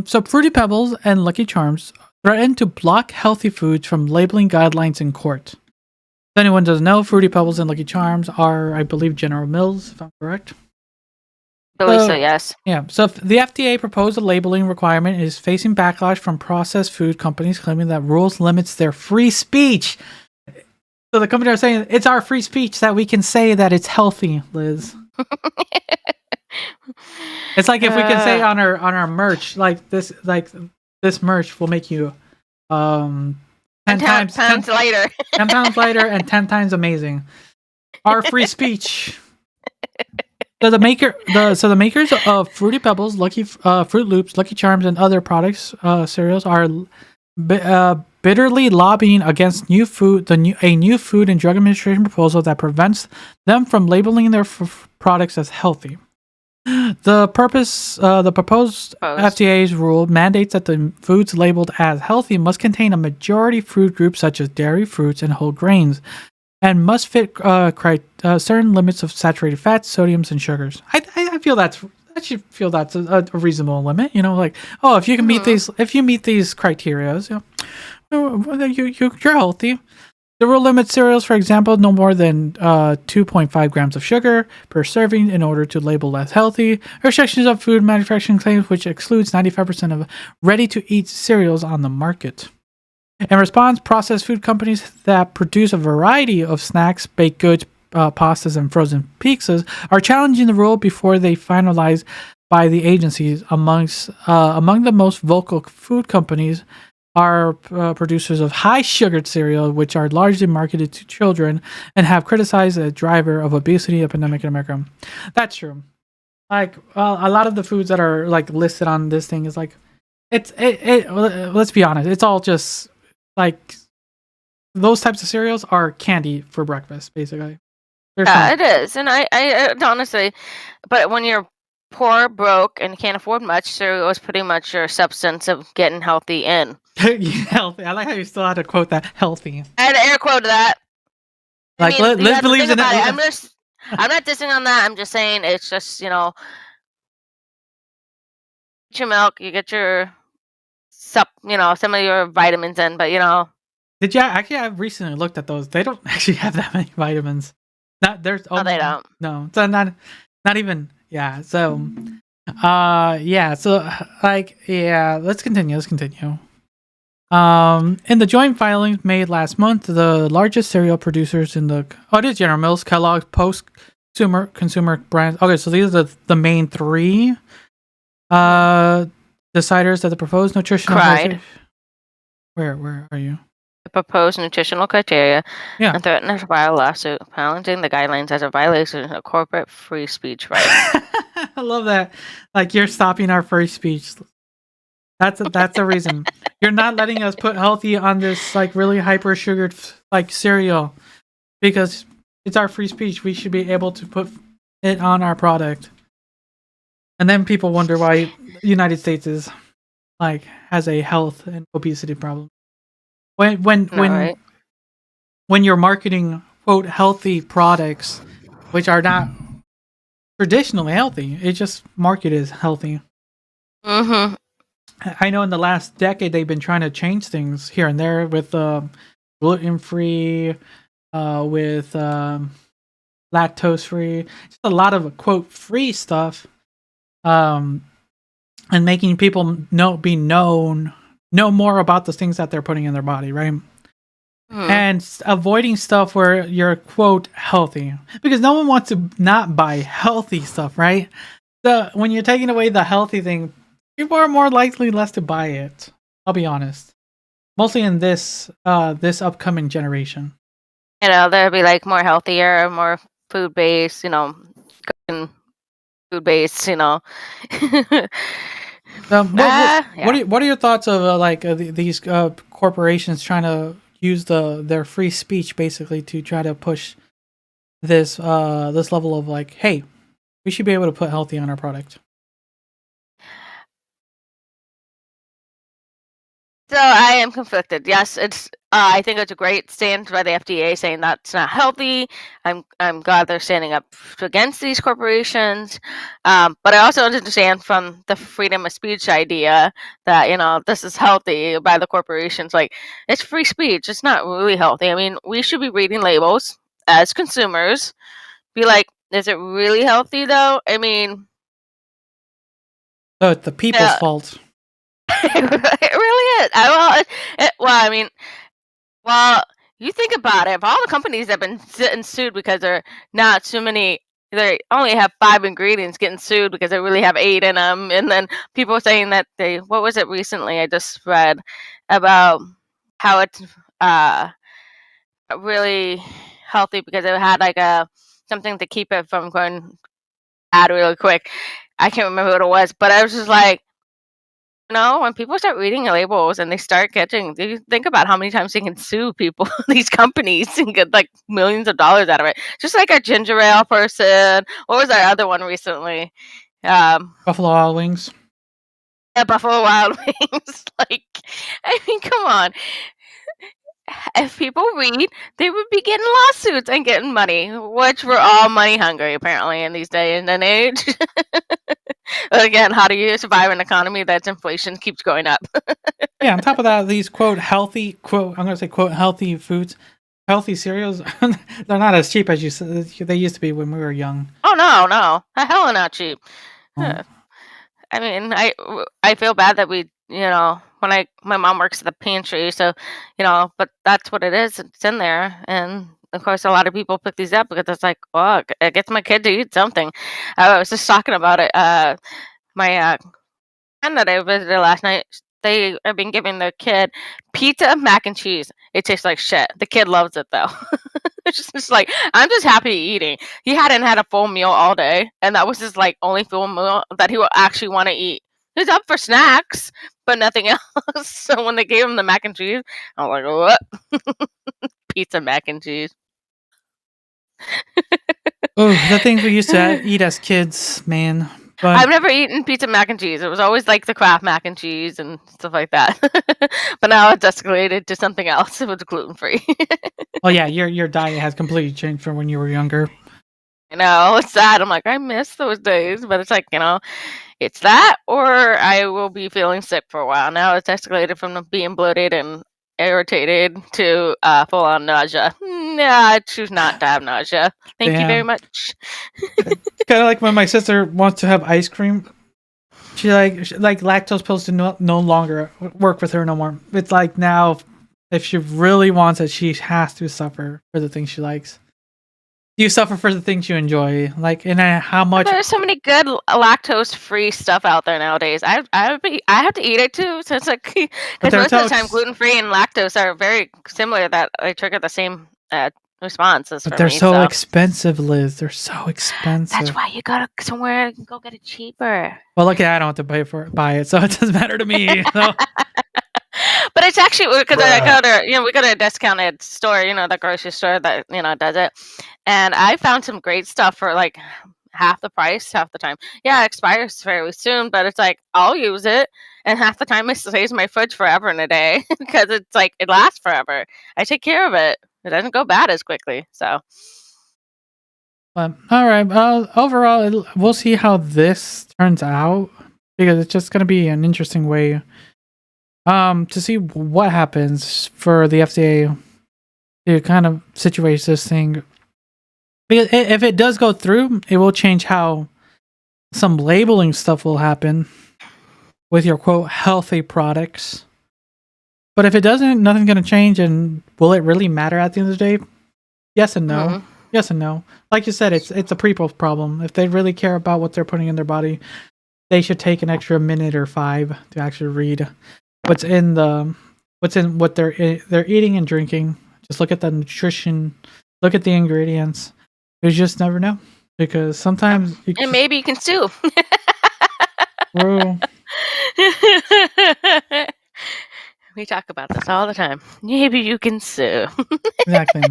So Fruity Pebbles and Lucky Charms threaten to block healthy foods from labeling guidelines in court. If anyone doesn't know, Fruity Pebbles and Lucky Charms are, I believe, General Mills, if I'm correct. So yes. Yeah. So the FDA proposed a labeling requirement is facing backlash from processed food companies claiming that rules limits their free speech. So the company are saying it's our free speech that we can say that it's healthy, Liz. It's like if we can say on our merch this merch will make you 10 times lighter. 10 pounds lighter and 10 times amazing. Our free speech. So the makers of Fruity Pebbles, Lucky Fruit Loops, Lucky Charms, and other products cereals are bitterly lobbying against a new Food and Drug Administration proposal that prevents them from labeling their products as healthy. The proposed FDA's rule mandates that the foods labeled as healthy must contain a majority food group such as dairy, fruits, and whole grains, and must fit certain limits of saturated fats, sodiums, and sugars. I feel that's a reasonable limit. If you can meet these criteria, you're healthy. The rule limits cereals, for example, no more than 2.5 grams of sugar per serving in order to label as healthy. Restrictions of food manufacturing claims, which excludes 95% of ready-to-eat cereals on the market. In response, processed food companies that produce a variety of snacks, baked goods, pastas, and frozen pizzas are challenging the rule before they finalize by the agencies. Among the most vocal food companies are producers of high-sugared cereal, which are largely marketed to children and have criticized a driver of obesity epidemic in America. That's true. A lot of the foods that are listed on this thing is let's be honest, it's all just those types of cereals are candy for breakfast, basically. It is, and I honestly, but when you're poor, broke, and can't afford much, cereal is pretty much your substance of getting healthy in. Healthy. I like how you still had to quote that healthy. I had to air quote that. Liz believes in it. I'm not dissing on that. I'm just saying it's just get your milk, you get your some of your vitamins in, but Did you actually? I recently looked at those. They don't actually have that many vitamins. They don't. No, so not even. Yeah. So, let's continue. In the joint filings made last month, the largest cereal producers it is General Mills, Kellogg's, Post, consumer brands. Okay, so these are the main three deciders that the proposed nutritional Cried. Where are you? The proposed nutritional criteria Yeah. and threatened to file a lawsuit challenging the guidelines as a violation of corporate free speech rights. I love that. Like you're stopping our free speech. That's the reason. You're not letting us put healthy on this like really hyper sugared like cereal because it's our free speech. We should be able to put it on our product. And then people wonder why the United States is like has a health and obesity problem. When you're marketing quote healthy products, which are not traditionally healthy, it just marketed as healthy. Mm-hmm. I know in the last decade they've been trying to change things here and there with gluten free, with lactose free, just a lot of quote free stuff, and making people know more about the things that they're putting in their body, right? And avoiding stuff where you're quote healthy, because no one wants to not buy healthy stuff, right? So when you're taking away the healthy thing, people are more likely less to buy it. I'll be honest. Mostly in this upcoming generation. You know, there'll be like more healthier, more food based, you know, food based, you know. What are your thoughts of these corporations trying to use their free speech basically to try to push this this level of like, hey, we should be able to put healthy on our product? So I am conflicted. Yes, it's. I think it's a great stand by the FDA saying that's not healthy. I'm glad they're standing up against these corporations, but I also understand from the freedom of speech idea that this is healthy by the corporations. Like it's free speech. It's not really healthy. I mean, we should be reading labels as consumers. Be like, is it really healthy though? I mean, So it's the people's fault. it really is. I mean, well, you think about it. If all the companies have been getting sued because they're not too many, they only have 5 ingredients getting sued because they really have 8 in them, and then people saying that what was it recently? I just read about how it's uh really healthy because it had like something to keep it from going bad really quick. I can't remember what it was, but I was just like, when people start reading labels and they start catching, do you think about how many times they can sue people, these companies, and get like millions of dollars out of it? Just like a ginger ale person. What was our other one recently? Buffalo Wild Wings. Yeah, Buffalo Wild Wings. Like, I mean, come on. If people read, they would be getting lawsuits and getting money, which we're all money hungry apparently in these days and age. Again, how do you survive an economy that's inflation keeps going up? Yeah, on top of that, these quote healthy quote I'm gonna say quote healthy foods, healthy cereals, they're not as cheap as they used to be when we were young. Oh no, hell not cheap. Um, I mean, I feel bad that we, when my mom works at the pantry, so, but that's what it is. It's in there, and of course, a lot of people pick these up because it's like, well, it gets my kid to eat something. I was just talking about it. My friend that I visited last night, they have been giving their kid pizza, mac and cheese. It tastes like shit. The kid loves it though. It's just like I'm just happy eating. He hadn't had a full meal all day, and that was his like only full meal that he will actually want to eat. He's up for snacks, but nothing else. So when they gave him the mac and cheese, I was like, "What? Pizza, mac and cheese." oh, the things we used to eat as kids, man. But I've never eaten pizza mac and cheese. It was always like the Kraft mac and cheese and stuff like that. But now it's escalated to something else. It was gluten free. oh yeah, your diet has completely changed from when you were younger. It's sad. I'm like, I miss those days, but it's like, it's that or I will be feeling sick for a while. Now it's escalated from being bloated and irritated to full on nausea. Yeah, I choose not to have nausea. Thank you very Damn. much. Kind of like when my sister wants to have ice cream. She like lactose pills do no longer work with her no more. It's like now, if she really wants it, she has to suffer for the things she likes. You suffer for the things you enjoy, like, and how much. There's so many good lactose-free stuff out there nowadays. I have to eat it too, so it's like But because they're most of so the time gluten-free and lactose are very similar that they trigger the same responses but for they're me. so So expensive, Liz. They're so that's expensive. why you gotta somewhere and go get it cheaper. Well, lucky I don't have to buy it, so it doesn't matter to me. So But it's actually because I Bruh. go to we go to a discounted store, the grocery store that does it, and I found some great stuff for like half the price half the time. Yeah, it expires fairly soon, but it's like I'll use it, and half the time it stays in my fridge forever in a day because it's like it lasts forever. I take care of it. It doesn't go bad as quickly. So but all right. Overall, we'll see how this turns out because it's just gonna be an interesting way to see what happens for the FDA to kind of situate this thing. Because if it does go through, it will change how some labeling stuff will happen with your quote healthy products. But if it doesn't, nothing's gonna change, and will it really matter at the end of the day? Yes and no. mhm. Yes and no. Like you said, it's a people problem. If they really care about what they're putting in their body, they should take an extra minute or 5 to actually read what's in what they're eating and drinking. Just look at the nutrition, look at the ingredients. You just never know because sometimes you And maybe you can sue. Bro, We talk about this all the time. Maybe you can sue. exactly.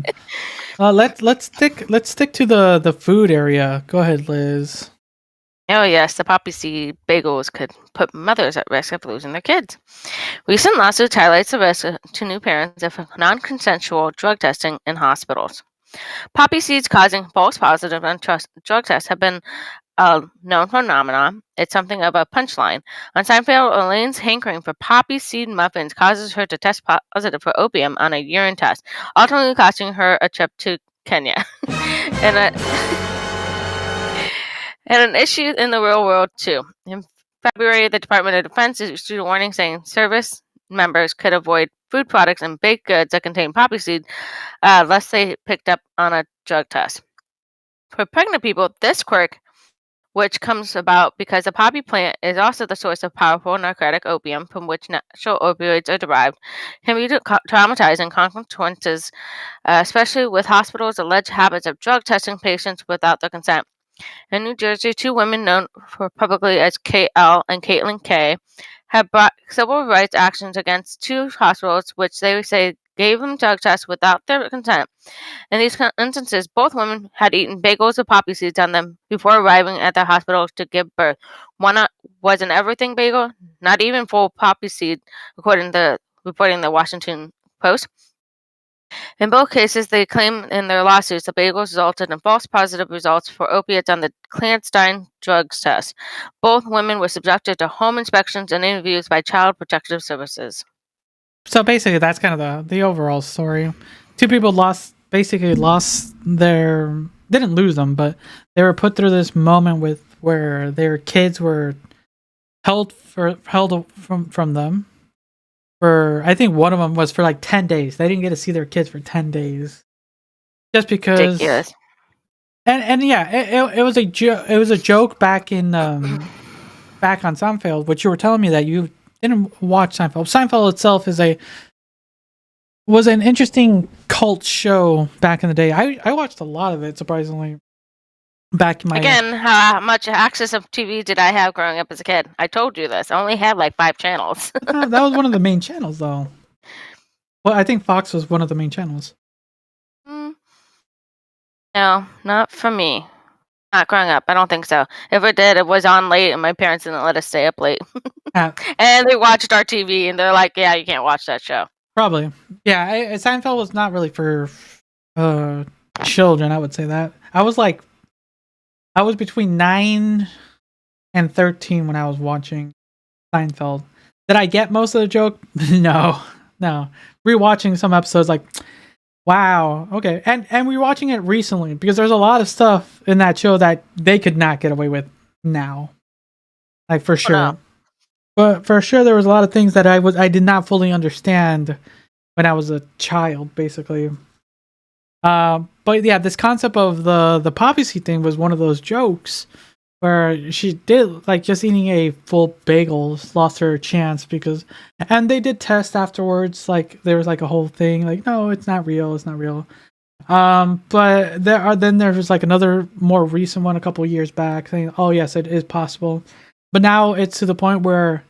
Let's stick to the food area. Go ahead, Liz. Oh, yes, the poppy seed bagels could put mothers at risk of losing their kids. Recent lawsuits highlights the risk to new parents of non-consensual drug testing in hospitals. Poppy seeds causing false positive and drug tests have been a known phenomenon. It's something of a punchline. On Seinfeld, Elaine's hankering for poppy seed muffins causes her to test positive for opium on a urine test, ultimately costing her a trip to Kenya. and a And an issue in the real world, too. In February, the Department of Defense issued a warning saying service members could avoid food products and baked goods that contain poppy seed lest they picked up on a drug test. For pregnant people, this quirk, which comes about because the poppy plant is also the source of powerful narcotic opium from which natural opioids are derived, can be traumatizing consequences, especially with hospitals' alleged habits of drug testing patients without their consent. In New Jersey, 2 women known for publicly as KL and Caitlin K have brought civil rights actions against 2 hospitals which they say gave them drug tests without their consent. In these instances, both women had eaten bagels with poppy seeds on them before arriving at the hospital to give birth. One was an everything bagel, not even full poppy seed, according to reporting the Washington Post. In both cases, they claim in their lawsuits the bagels resulted in false positive results for opiates on the clandestine drugs test. Both women were subjected to home inspections and interviews by Child Protective Services. So basically, that's kind of the overall story. 2 people lost their didn't lose them, but they were put through this moment with where their kids were held from them for I think one of them was for like 10 days. They didn't get to see their kids for 10 days just because. Ridiculous. And yeah, it was a joke back back on Seinfeld, which you were telling me that you didn't watch Seinfeld. Seinfeld itself was an interesting cult show back in the day. I watched a lot of it, surprisingly. Back in my Again, how much access of TV did I have growing up as a kid? I told you this. I only had like 5 channels. that was one of the main channels, though. Well, I think Fox was one of the main channels. No, not for me. Not growing up. I don't think so. If it did, it was on late, and my parents didn't let us stay up late. Ah, And they watched our TV, and they're like, "Yeah, you can't watch that show." probably. Yeah, Seinfeld was not really for children. I would say that. I was between 9 and 13 when I was watching Seinfeld. Did I get most of the joke? No. Rewatching some episodes, like, wow, okay. And rewatching it recently because there's a lot of stuff in that show that they could not get away with now. Like for sure. no. But for sure there was a lot of things that I did not fully understand when I was a child, basically. But yeah, this concept of the poppy seed thing was one of those jokes where she did like just eating a full bagel lost her chance because, and they did test afterwards. Like there was like a whole thing like no, it's not real, it's not real. But there was like another more recent one a couple years back saying, oh yes, it is possible. But now it's to the point where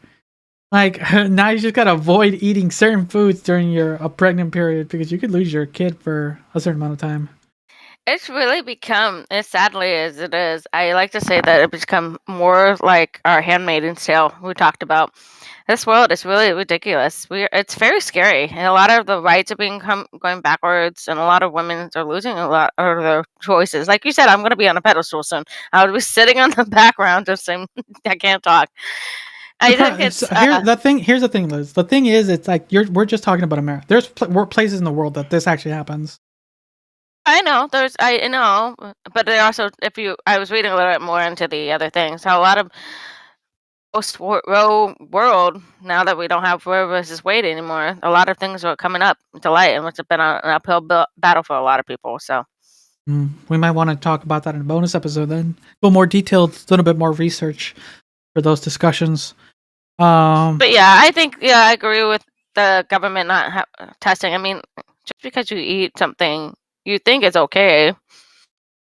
like now you just gotta avoid eating certain foods during your a pregnant period because you could lose your kid for a certain amount of time. It's really become, as sadly as it is, I like to say that it's become more like our Handmaid's Tale we talked about. This world is really ridiculous. It's very scary, and a lot of the rights are going backwards, and a lot of women are losing a lot of their choices. Like you said, I'm going to be on a pedestal soon. I would be sitting on the background just saying, I can't talk. I think it's Here's the thing, Liz. The thing is, it's like we're just talking about America. There's places in the world that this actually happens. I know I know, but they also, if you, I was reading a little bit more into the other things, how a lot of post-Roe world, now that we don't have Roe versus Wade anymore, a lot of things are coming up to light, and it's been an uphill battle for a lot of people. So, We might want to talk about that in a bonus episode then. A little more detailed, a little bit more research for those discussions. but yeah, I think I agree with the government not testing. I mean, just because you eat something you think is okay,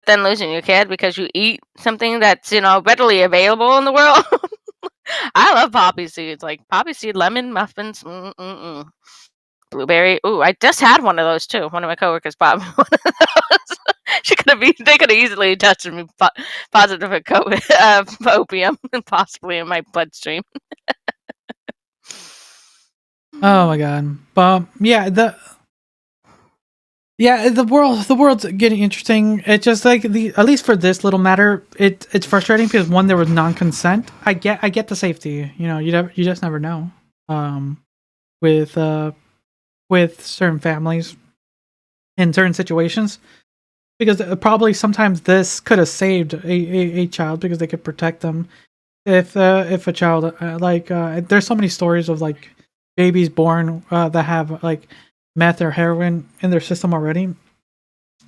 then losing your kid because you eat something that's readily available in the world. I love poppy seeds, like poppy seed lemon muffins. Blueberry. Ooh, I just had one of those too. One of my coworkers bought me one of those. They could have easily tested me positive for COVID, opium, and possibly in my bloodstream. oh my god. But the world's getting interesting. It's just like the at least for this little matter, it's frustrating because one there was non-consent. I get the safety. You just never know. Um, with certain families in certain situations because probably sometimes this could have saved a child because they could protect them if a child there's so many stories of like babies born that have like meth or heroin in their system already,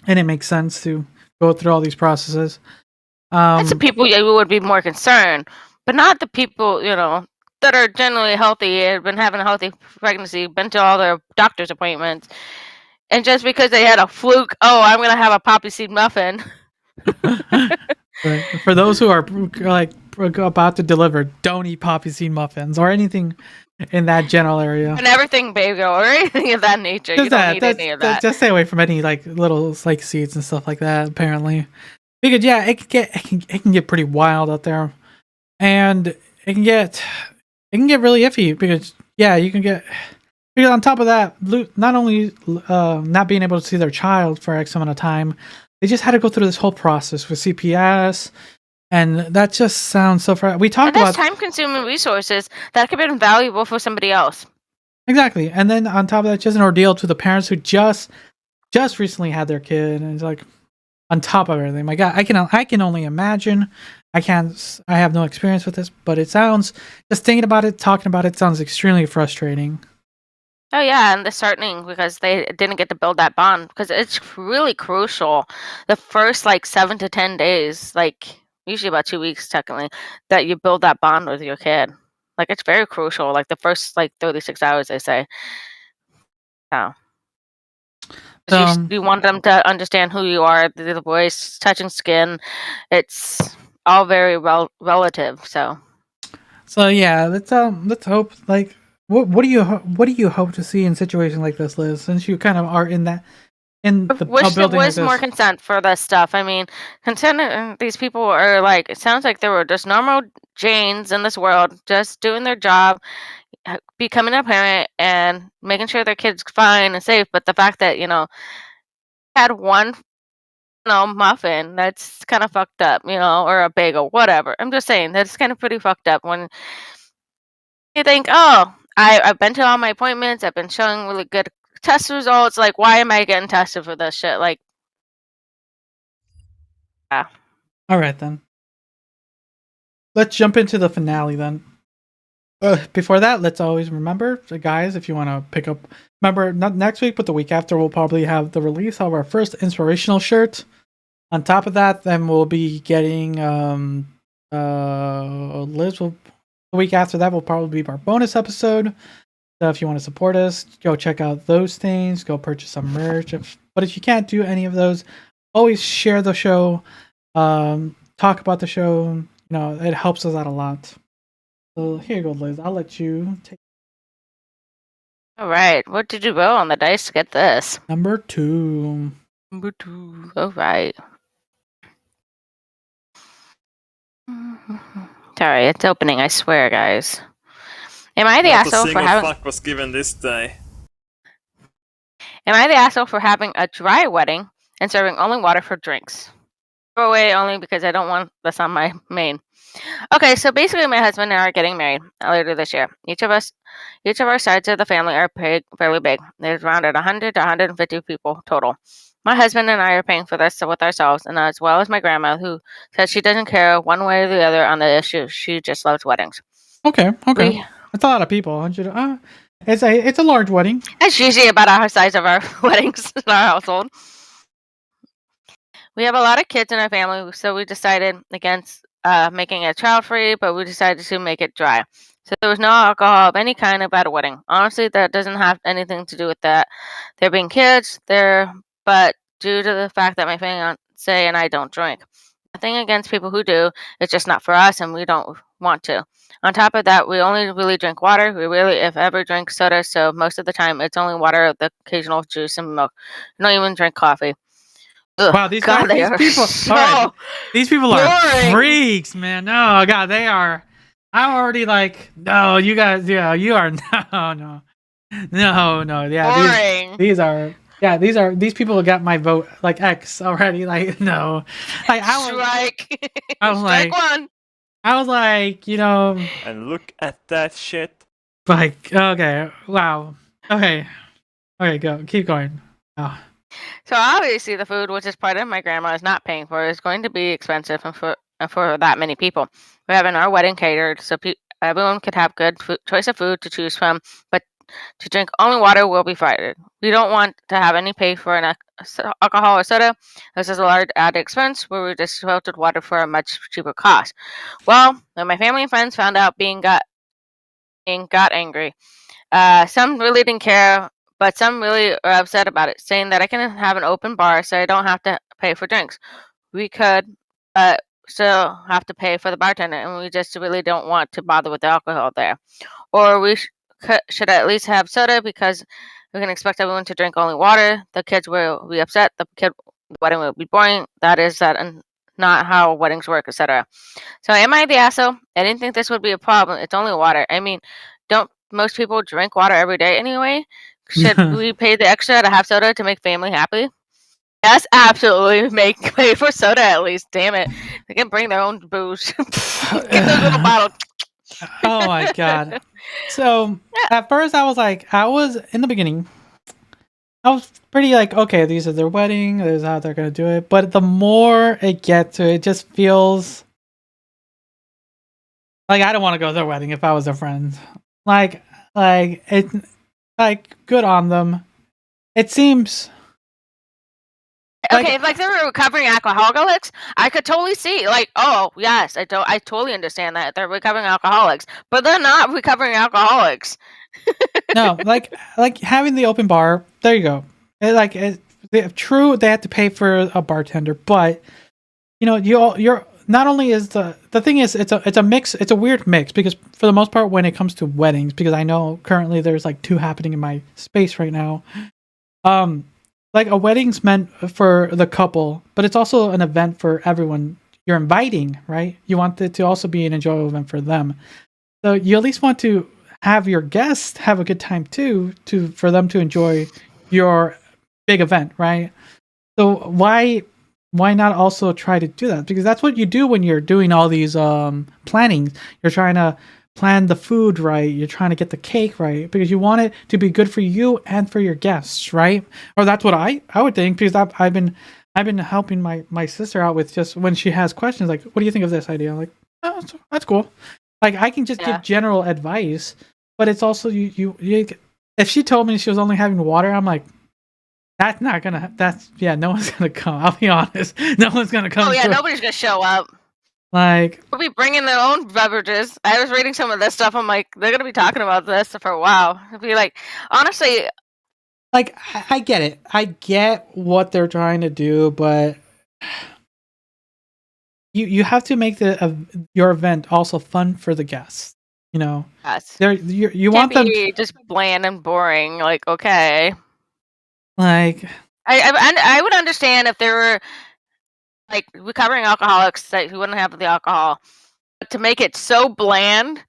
and it makes sense to go through all these processes. That's the um people you would be more concerned, but not the people that are generally healthy, have been having a healthy pregnancy, been to all their doctor's appointments, and just because they had a fluke, oh, I'm gonna have a poppy seed muffin. right, for those who are like about to deliver, don't eat poppy seed muffins or anything in that general area. And everything bagel or anything of that nature. You Just don't that. need any of that. Just stay away from any like little like seeds and stuff like that. Apparently, because yeah, it can get pretty wild out there, and it can get really iffy because yeah, you can get because on top of that, not only not being able to see their child for X amount of time, they just had to go through this whole process with CPS, and that just sounds so. We And talked that's about time consuming resources that could be invaluable for somebody else. exactly, and then on top of that, just an ordeal to the parents who just recently had their kid, and it's like on top of everything. My God, I can only imagine. I have no experience with this, but it sounds just thinking about it, talking about it sounds extremely frustrating. Oh yeah, and disheartening because they didn't get to build that bond because it's really crucial. The first like 7 to 10 days, like usually about 2 weeks technically, that you build that bond with your kid. Like it's very crucial. Like the first like 36 hours, they say. Yeah. 'Cause Um, you want them to understand who you are, the voice, touching skin. It's all very relative. So so yeah, let's hope like what do you hope to see in situations like this, Liz? Since you kind of are in that in I the a wish there building like was more this. consent for this stuff. I mean, consent. These people are like. It sounds like they were just normal Janes in this world, just doing their job, becoming a parent, and making sure their kid's fine and safe. But the fact that had one muffin, that's kind of fucked up, or a bagel, whatever. I'm just saying that's kind of pretty fucked up when you think, oh, I've been to all my appointments, I've been showing really good test results. Like, why am I getting tested for this shit? Like, yeah. All right then, let's jump into the finale then. Before that, let's always remember, guys, if you want to pick up, remember, not next week, but the week after, we'll probably have the release of our first inspirational shirt. On top of that, then we'll be getting Liz will the week after that will probably be our bonus episode. So if you want to support us, go check out those things, go purchase some merch. But if you can't do any of those, always share the show, talk about the show. You know, it helps us out a lot. So here you go, Liz. I'll let you take All right. What did you roll on the dice to get this? number 2. Number 2. All right. Sorry, it's opening. I swear, guys. Am I the Not a asshole for single having? fuck was given this day. Am I the asshole for having a dry wedding and serving only water for drinks? Throw away only because I don't want this on my main. Okay, so basically, my husband and I are getting married later this year. Each of our sides of the family are fairly big. There's around 100 to 150 people total. My husband and I are paying for this with ourselves, and as well as my grandma, who says she doesn't care one way or the other on the issue. She just loves weddings. Okay. That's a lot of people. 100. It's a large wedding. It's usually about our size of our weddings in our household. We have a lot of kids in our family, so we decided against making it child-free, but we decided to make it dry. So there was no alcohol of any kind at a wedding. Honestly, that doesn't have anything to do with that. There being kids there, but due to the fact that my fiance and I don't drink. Nothing against people who do. It's just not for us, and we don't want to. On top of that, we only really drink water. We really, if ever, drink soda. So most of the time, it's only water, the occasional juice, and milk. We don't even drink coffee. Ugh, Wow, these God, guys, these people, so all right, these people are boring. freaks, man. No, God, they are. I'm already like, no, you guys, yeah, you are, no, yeah, boring. these people got my vote, like X already, like no, like Strike. I was Strike like, one. I was like, you know, And look at that shit. like, okay, wow, okay, go, keep going. Oh. So obviously, the food, which is part of my grandma is not paying for, is going to be expensive, and for that many people. We're having our wedding catered, so everyone could have good choice of food to choose from, but to drink only water will be provided. We don't want to have any pay for an alcohol or soda. This is a large added expense where we just filtered water for a much cheaper cost. Well, when my family and friends found out, got angry. Some really didn't care, but some really are upset about it, saying that I can have an open bar so I don't have to pay for drinks. We could still have to pay for the bartender, and we just really don't want to bother with the alcohol there. Or we should at least have soda because we can expect everyone to drink only water. The kids will be upset. The wedding will be boring. That is that, and not how weddings work, etc. So am I the asshole? I didn't think this would be a problem. It's only water. I mean, don't most people drink water every day anyway? Should we pay the extra to have soda to make family happy? Yes, absolutely. Pay for soda at least. Damn it. They can bring their own booze. Get those little bottles. Oh my God. So at first I was in the beginning, I was pretty like, okay, these are their wedding, this is how they're gonna do it. But the more it gets to it, it just feels like I don't want to go to their wedding if I was their friend. Like it, like good on them. It seems Okay, if they were recovering alcoholics, I could totally see. Like, oh yes, I totally understand that they're recovering alcoholics, but they're not recovering alcoholics. no, like having the open bar. There you go. True, they have to pay for a bartender, but you know, you're not only is the thing is it's a mix. It's a weird mix because for the most part, when it comes to weddings, because I know currently there's like 2 happening in my space right now. Like a wedding's meant for the couple, but it's also an event for everyone you're inviting, right? You want it to also be an enjoyable event for them. So you at least want to have your guests have a good time too, for them to enjoy your big event, right? So why not also try to do that? Because that's what you do when you're doing all these planning. You're trying to plan the food right. You're trying to get the cake right because you want it to be good for you and for your guests, right? Or that's what I would think because I've been helping my sister out with just when she has questions like, what do you think of this idea? I'm like, oh, that's cool. Like I can just give general advice, but it's also you. If she told me she was only having water, I'm like, that's not gonna. No one's gonna come. I'll be honest, no one's gonna come. Oh yeah, nobody's gonna show up. Like, we'll be bringing their own beverages. I was reading some of this stuff. I'm like, they're gonna be talking about this for a while. It'll be like, honestly, like I get it. I get what they're trying to do, but you have to make your event also fun for the guests. You know, yes. You want them just bland and boring. Like, okay, like I would understand if there were like recovering alcoholics that who wouldn't have the alcohol, but to make it so bland,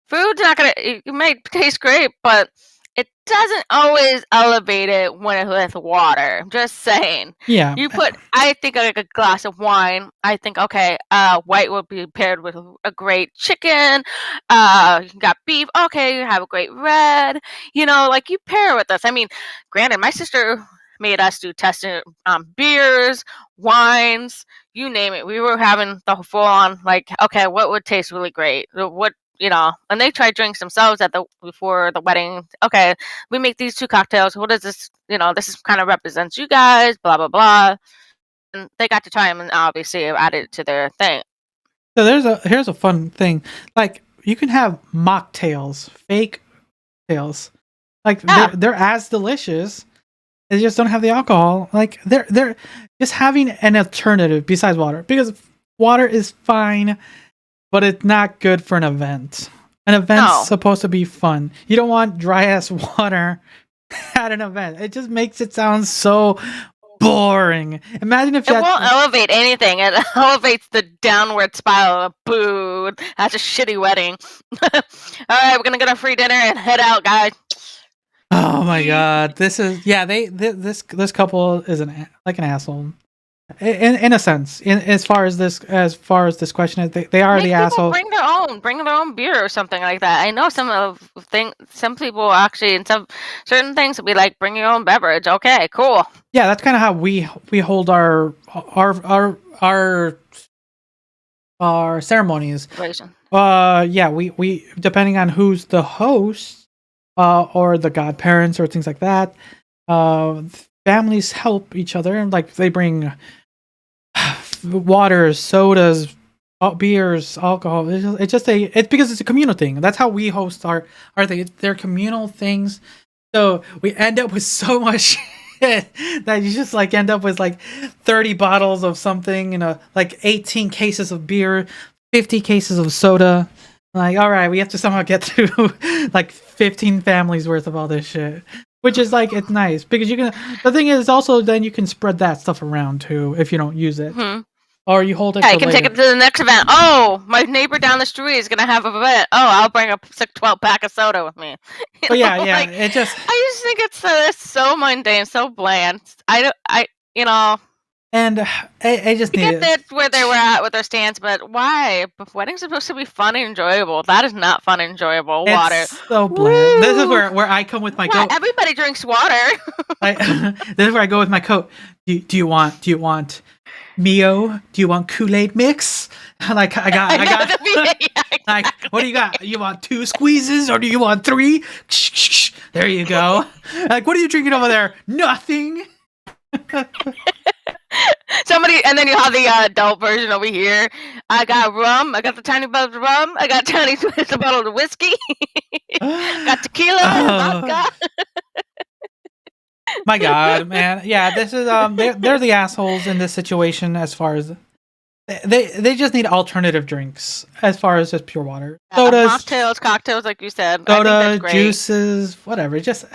food's not gonna. It might taste great, but it doesn't always elevate it with water. I'm just saying. Yeah. You put, I think, like a glass of wine. I think, okay, white would be paired with a great chicken. You got beef. Okay, you have a great red. You know, like you pair with this. I mean, granted, my sister made us do testing beers, wines, you name it. We were having the full on, like, okay, what would taste really great? What, you know, and they tried drinks themselves before the wedding. Okay, we make these 2 cocktails. What is this? You know, this is kind of represents you guys, blah, blah, blah. And they got to try them and obviously added it to their thing. So here's a fun thing. Like, you can have mocktails, fake tails. Like, they're as delicious. They just don't have the alcohol. Like, they're just having an alternative besides water. Because water is fine, but it's not good for an event. An event's supposed to be fun. You don't want dry ass water at an event. It just makes it sound so boring. Imagine if it won't elevate anything. It elevates the downward spiral of boo. That's a shitty wedding. All right, we're gonna get a free dinner and head out, guys. Oh my god, this is this couple is an asshole. In a sense, as far as this question is, they are the asshole. Bring their own beer or something like that. I know some people actually in some certain things will be like, bring your own beverage. Okay, cool. Yeah, that's kind of how we hold our ceremonies. Yeah, we depending on who's the host, or the godparents or things like that. Families help each other, like they bring waters, sodas, beers, alcohol. It's because it's a communal thing. That's how we host our thing. They're communal things, so we end up with so much shit that you just like end up with like 30 bottles of something, like 18 cases of beer, 50 cases of soda. Like, all right, we have to somehow get through like 15 families worth of all this shit, which is like, it's nice because the thing is also then you can spread that stuff around too if you don't use it, or you hold it. Yeah, you can take it to the next event. Oh, my neighbor down the street is gonna have an event. Oh, I'll bring a 12 pack of soda with me. But yeah, like, I just think it's so mundane, so bland. And I just get that where they were at with their stance, but why? Weddings are supposed to be fun and enjoyable. That is not fun and enjoyable. It's water. So bland. This is where I come with my coat. Everybody drinks water. This is where I go with my coat. Do you want Mio? Do you want Kool-Aid mix? Like I got like, what do you got? You want 2 squeezes or do you want 3? There you go. Like, what are you drinking over there? Nothing. Somebody, and then you have the adult version over here. I got rum. I got the tiny bottle of rum. I got tiny bottle of whiskey. Got tequila. Vodka. My God, man. Yeah, this is they're the assholes in this situation. As far as they just need alternative drinks. As far as just pure water, sodas, cocktails, like you said, soda, juices, whatever. Just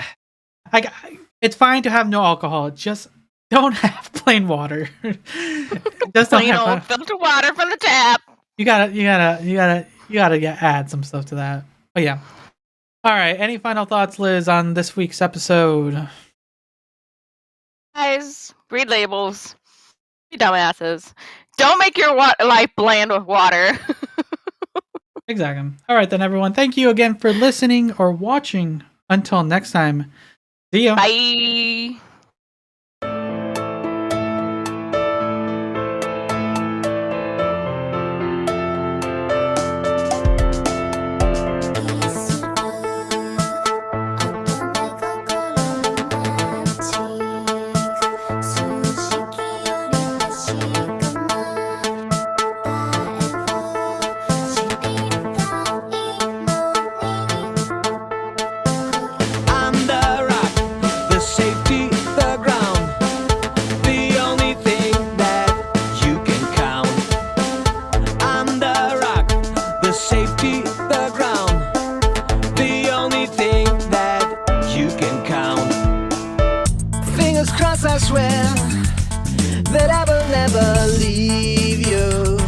it's fine to have no alcohol. Just don't have plain water. Just plain old filtered water from the tap. You gotta add some stuff to that. But yeah. All right. Any final thoughts, Liz, on this week's episode? Guys, read labels. You dumbasses. Don't make your life bland with water. Exactly. All right, then, everyone. Thank you again for listening or watching. Until next time. See ya. Bye. you can count. Fingers crossed, I swear that I will never leave you.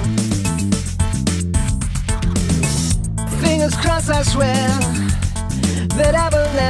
Fingers crossed, I swear that I will never